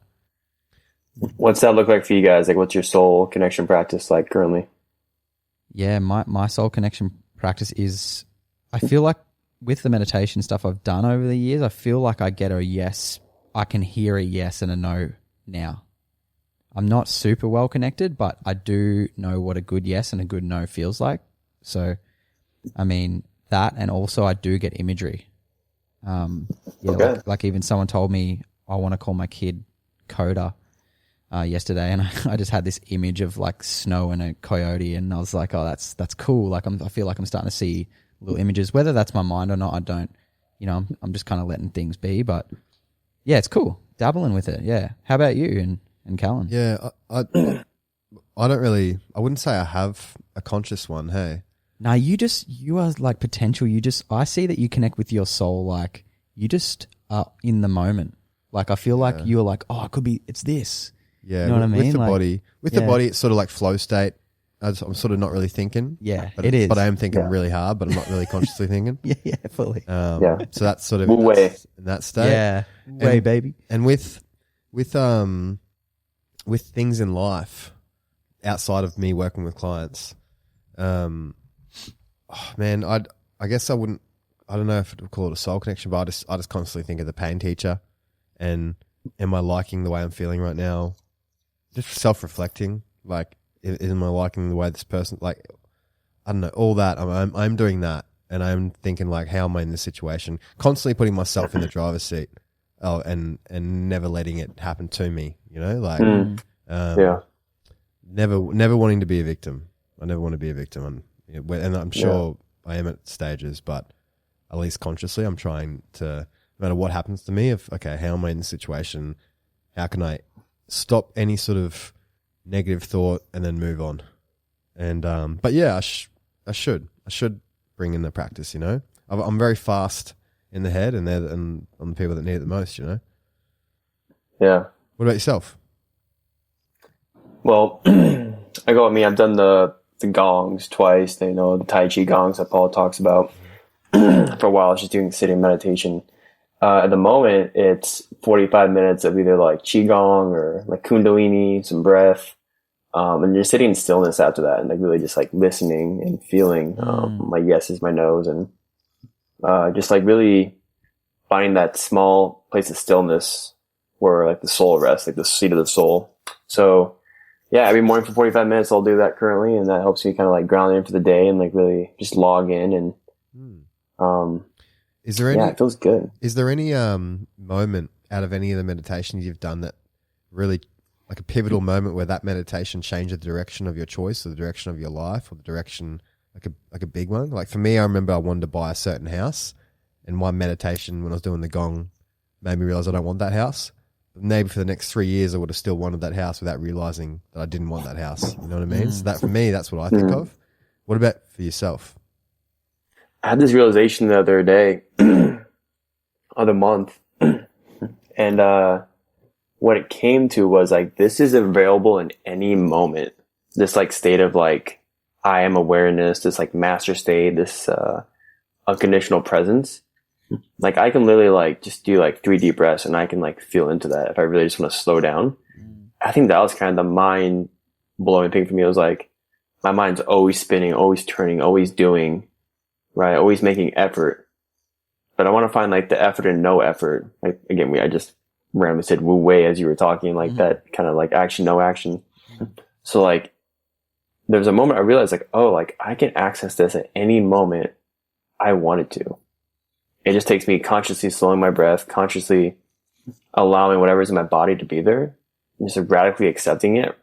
What's that look like for you guys? Like, what's your soul connection practice like currently? Yeah, my soul connection practice is, I feel like with the meditation stuff I've done over the years, I feel like I get a yes. I can hear a yes and a no now. I'm not super well connected, but I do know what a good yes and a good no feels like. So, I mean, that, and also I do get imagery. Like even someone told me I want to call my kid Coda yesterday, and I just had this image of like snow and a coyote, and I was like, oh, that's cool. Like I feel like I'm starting to see little images. Whether that's my mind or not, I don't. I'm just kind of letting things be. But yeah, it's cool dabbling with it. Yeah. How about you and Callan? Yeah, I don't really. I wouldn't say I have a conscious one. Hey. No, you are like potential. I see that you connect with your soul. Like you just are in the moment. Like I feel like you're like, oh, it could be, it's this. Yeah, you know what I mean? With the body, it's sort of like flow state. I'm sort of not really thinking. Yeah, but it is. But I am thinking really hard, but I'm not really consciously thinking. Yeah, fully. So that's sort of in that state. Yeah, way baby. And with things in life outside of me working with clients, man, I guess I wouldn't. I don't know if I'd call it a soul connection, but I just constantly think of the pain teacher, and am I liking the way I'm feeling right now? Just self-reflecting, like, am I liking the way this person, like, I don't know, all that. I'm doing that, and I'm thinking like, how am I in this situation? Constantly putting myself in the driver's seat, and never letting it happen to me. Never wanting to be a victim. I never want to be a victim, and I'm sure I am at stages, but at least consciously, I'm trying to, no matter what happens to me, okay, how am I in this situation? How can I stop any sort of negative thought and then move on? And but yeah, I should bring in the practice. I'm very fast in the head, and I'm the people that need it the most. Yeah. What about yourself? Well, I go with me. I've done the gongs twice. The Tai Chi gongs that Paul talks about. For a while, I was just doing sitting meditation. At the moment, it's 45 minutes of either like Qigong or like Kundalini, some breath. And you're sitting in stillness after that, and like really just like listening and feeling my yeses, my nos, and just like really finding that small place of stillness where like the soul rests, like the seat of the soul. So yeah, every morning for 45 minutes, I'll do that currently, and that helps me kind of like ground in for the day and like really just log in and is there any? Yeah, it feels good. Is there any moment out of any of the meditations you've done that really, like a pivotal moment where that meditation changed the direction of your choice or the direction of your life or the direction, like a big one? Like for me, I remember I wanted to buy a certain house, and one meditation when I was doing the gong made me realize I don't want that house. Maybe for the next 3 years, I would have still wanted that house without realizing that I didn't want that house. You know what I mean? So that for me, that's what I think of. What about for yourself? I had this realization the other day, other month, and what it came to was like, this is available in any moment. This like state of like, I am awareness, this like master state, this unconditional presence. Like I can literally like just do like 3 deep breaths, and I can like feel into that if I really just want to slow down. I think that was kind of the mind blowing thing for me. It was like, my mind's always spinning, always turning, always doing. Right, always making effort, but I want to find like the effort and no effort. Like again, I just randomly said wu wei as you were talking, like that kind of like action, no action. So like, there's a moment I realized like, oh, like I can access this at any moment I wanted to. It just takes me consciously slowing my breath, consciously allowing whatever's in my body to be there, just like, radically accepting it.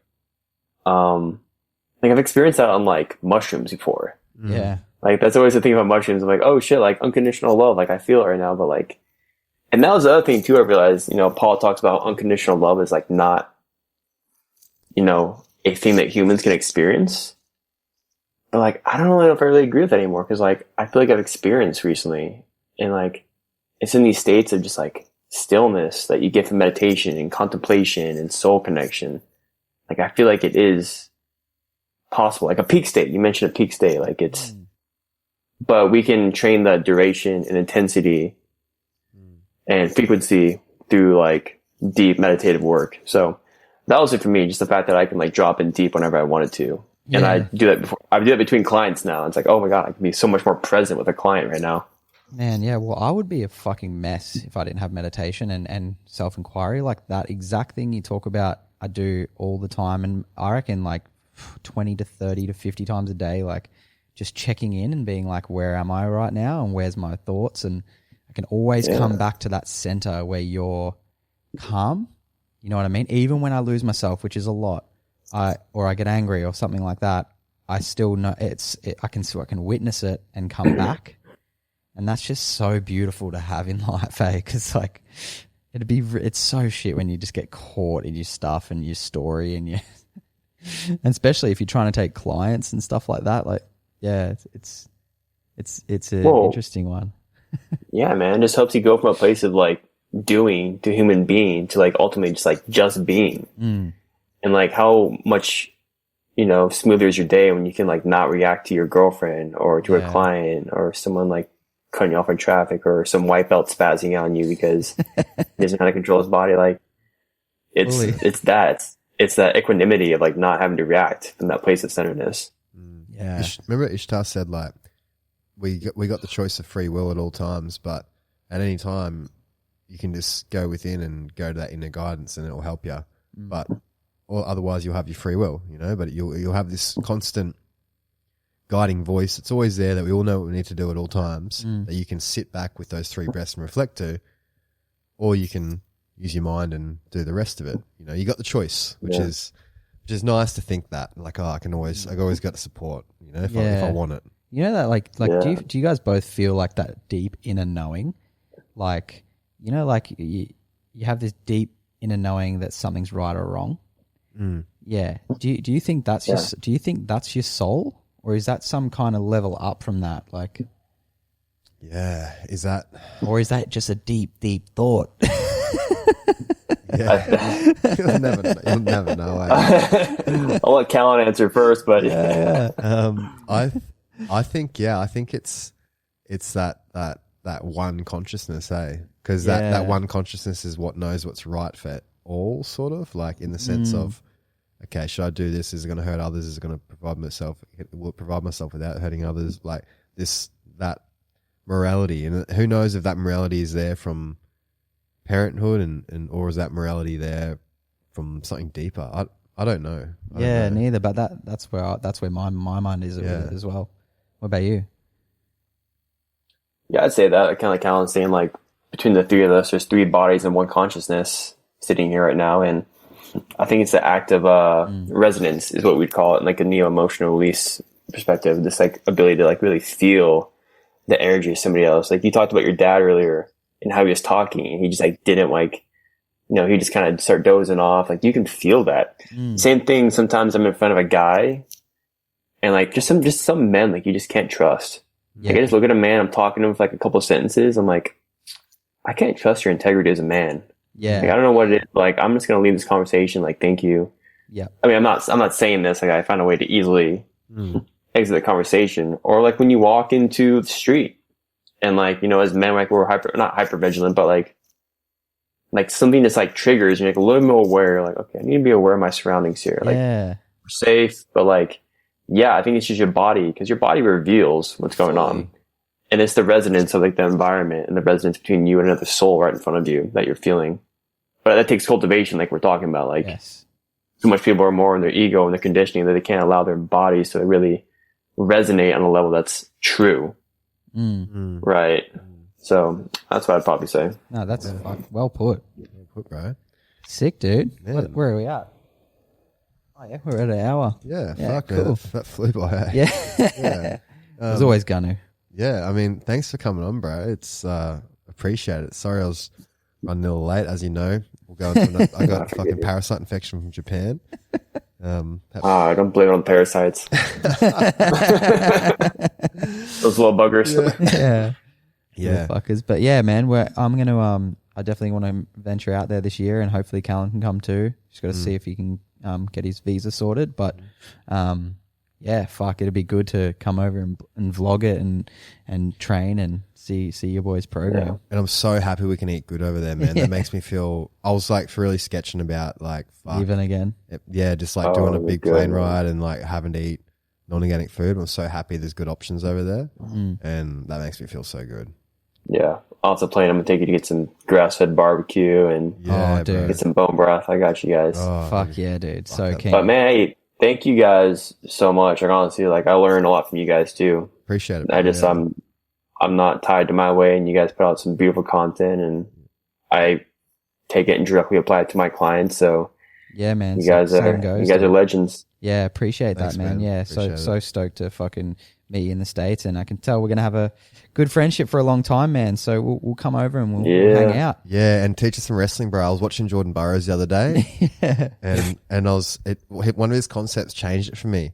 Like I've experienced that on like mushrooms before. Yeah. Like that's always the thing about mushrooms. I'm like, oh shit, like unconditional love. Like I feel it right now, but like, and that was the other thing too. I realized, Paul talks about unconditional love is like not, a thing that humans can experience. But like, I don't really know if I really agree with that anymore. Cause like, I feel like I've experienced recently and like, it's in these states of just like stillness that you get from meditation and contemplation and soul connection. Like, I feel like it is possible. Like a peak state. You mentioned a peak state. Like it's, but we can train the duration and intensity and frequency through like deep meditative work. So that was it for me. Just the fact that I can like drop in deep whenever I wanted to. Yeah. And I do that before. I do that between clients now. It's like, oh my God, I can be so much more present with a client right now. Man, yeah. Well, I would be a fucking mess if I didn't have meditation and self-inquiry. Like that exact thing you talk about, I do all the time. And I reckon like 20 to 30 to 50 times a day, like just checking in and being like, where am I right now? And where's my thoughts? And I can always come back to that center where you're calm. You know what I mean? Even when I lose myself, which is a lot, or I get angry or something like that, I still know I can witness it and come back. And that's just so beautiful to have in life, eh? Because like it's so shit when you just get caught in your stuff and your story and and especially if you're trying to take clients and stuff like that. Like, yeah, it's an interesting one. Yeah, man, it just helps you go from a place of like doing to human being to like ultimately just being. And like how much smoother is your day when you can like not react to your girlfriend or to a client or someone like cutting you off in traffic or some white belt spazzing out on you because he doesn't know how to control his body. Like it's that equanimity of like not having to react from that place of centeredness. Yeah. Remember Ishtar said like we got the choice of free will at all times, but at any time you can just go within and go to that inner guidance and it'll help you. But or otherwise you'll have your free will, but you'll have this constant guiding voice. It's always there that we all know what we need to do at all times, that you can sit back with those 3 breaths and reflect to, or you can use your mind and do the rest of it. You got the choice, which is nice to think that like, I always got the support, if I want it. You know that like do you guys both feel like that deep inner knowing? Like, like you have this deep inner knowing that something's right or wrong. Yeah. Do you think that's do you think that's your soul, or is that some kind of level up from that? Like, yeah, is that, or is that just a deep, deep thought? Yeah, you'll never know. I'll let Callan answer first, but I think it's that one consciousness, because that one consciousness is what knows what's right for all, sort of like in the sense of, okay, should I do this? Is it going to hurt others? Is it going to provide myself? Will it provide myself without hurting others? Like that morality, and who knows if that morality is there from parenthood and or is that morality there from something deeper? I don't know. I don't know. Neither. But that's where my mind is as well. What about you? Yeah, I'd say that kind of like Callan's saying, like between the 3 of us, there's 3 bodies and 1 consciousness sitting here right now, and I think it's the act of resonance is what we'd call it, in like a neo-emotional release perspective. This like ability to like really feel the energy of somebody else. Like you talked about your dad earlier and how he was talking, and he just like didn't like, he just kind of start dozing off. Like you can feel that. Same thing. Sometimes I'm in front of a guy, and like just some men like you just can't trust. Like I just look at a man, I'm talking to him for like a couple of sentences. I'm like, I can't trust your integrity as a man. Yeah. Like, I don't know what it is. Like, I'm just going to leave this conversation. Like, thank you. Yeah. I mean, I'm not saying this. Like, I find a way to easily exit the conversation. Or like when you walk into the street and like, as men, like we're not hyper vigilant, but like something just like triggers and you're like a little more aware. Like, okay, I need to be aware of my surroundings here. Like, we're safe, but like, yeah, I think it's just your body, because your body reveals what's going on. And it's the resonance of like the environment and the resonance between you and another soul right in front of you that you're feeling. But that takes cultivation, like we're talking about. Like, too much people are more in their ego and their conditioning that they can't allow their bodies to really resonate on a level that's true. Right. So that's what I'd probably say. No, that's well put. Well put, bro. Sick, dude. Man. Where are we at? Oh, yeah, we're at an hour. Yeah, Yeah, fuck, cool. man. That flew by. Eh? Yeah. I was always gonna. Yeah, I mean, thanks for coming on, bro. It's appreciate it. Sorry I was running a little late, as you know. We'll go into I got a fucking parasite infection from Japan. I don't blame it on parasites. Those little buggers. Yeah. Fuckers. But yeah, man, I'm gonna I definitely want to venture out there this year, and hopefully Callan can come too. Just got to see if he can get his visa sorted. But yeah, fuck, it'd be good to come over and vlog it and train and see your boys program. Yeah. And I'm so happy we can eat good over there, man. That makes me feel. I was like really sketching about like fuck. Even again. Yeah, just like doing a big plane ride and like having to eat non-organic food. I'm so happy there's good options over there, and that makes me feel so good. Yeah, off the plane, I'm gonna take you to get some grass-fed barbecue and get some bone broth. I got you guys. Oh, fuck yeah, dude. So keen. But man, hey, thank you guys so much. Like honestly, like I learned a lot from you guys too. Appreciate it. I just I'm not tied to my way, and you guys put out some beautiful content, and I take it and directly apply it to my clients. So yeah, man, you guys are legends. Yeah, appreciate Thanks, that, man. man. Yeah, Appreciate so stoked to fucking meet you in the States, and I can tell we're gonna have a good friendship for a long time, man. So we'll come over and we'll hang out. Yeah, and teach us some wrestling, bro. I was watching Jordan Burroughs the other day, and one of his concepts changed it for me,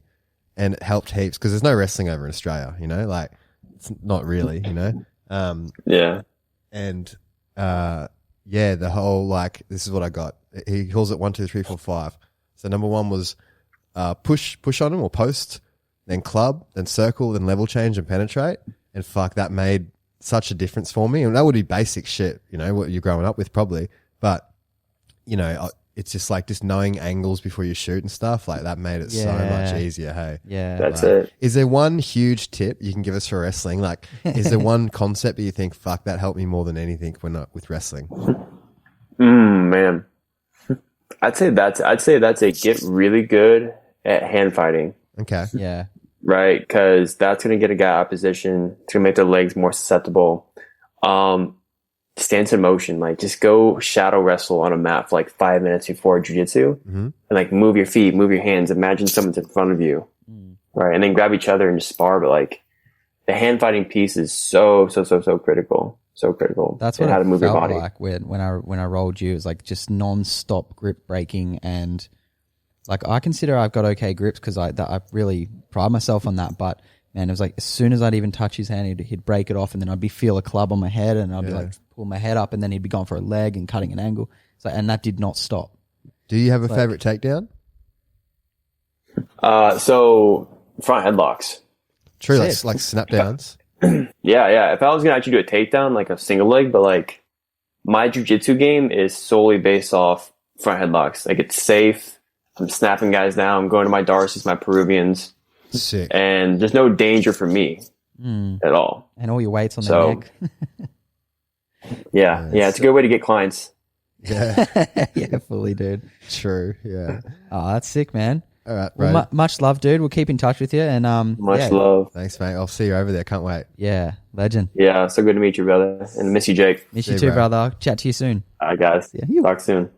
and it helped heaps because there's no wrestling over in Australia, you know, like it's not really, you know. And the whole like this is what I got. He calls it 1, 2, 3, 4, 5. So number 1 was push on him or post, then club, then circle, then level change and penetrate. And fuck, that made such a difference for me. And that would be basic shit, you know, what you're growing up with probably. But, you know, it's just like just knowing angles before you shoot and stuff. Like that made it so much easier, hey? Yeah. That's it. Is there one huge tip you can give us for wrestling? Like, is there one concept that you think, fuck, that helped me more than anything when with wrestling? Man. I'd say that's a get really good at hand fighting. Okay. Yeah. Right, because that's going to get a guy out of position. It's going to make their legs more susceptible. Stance in motion, like just go shadow wrestle on a mat for like 5 minutes before jiu-jitsu, and like move your feet, move your hands. Imagine someone's in front of you, right, and then grab each other and just spar. But like the hand fighting piece is so critical, so critical. That's what how to it move felt your body. like when I rolled you. It was like just non-stop grip breaking, and like I consider I've got okay grips because I really pride myself on that. But man, it was like as soon as I'd even touch his hand, he'd break it off, and then I'd feel a club on my head, and I'd be like pull my head up, and then he'd be going for a leg and cutting an angle. So and that did not stop. Do you have a favorite takedown? So front headlocks. True, like snap downs. Yeah. If I was gonna actually do a takedown, like a single leg, but like my jiu-jitsu game is solely based off front headlocks. Like it's safe. I'm snapping guys down. I'm going to my Darcy's, my Peruvians. Sick. And there's no danger for me at all. And all your weight's on the neck. Yeah, it's a good way to get clients. Yeah. Yeah, fully, dude. True, yeah. Oh, that's sick, man. All right, bro. Well, much love, dude. We'll keep in touch with you. And Much love. Thanks, mate. I'll see you over there. Can't wait. Yeah, legend. Yeah, so good to meet you, brother. And miss you, Jake. Miss you too, bro. brother. Chat to you soon. All right, guys. Yeah, Talk soon.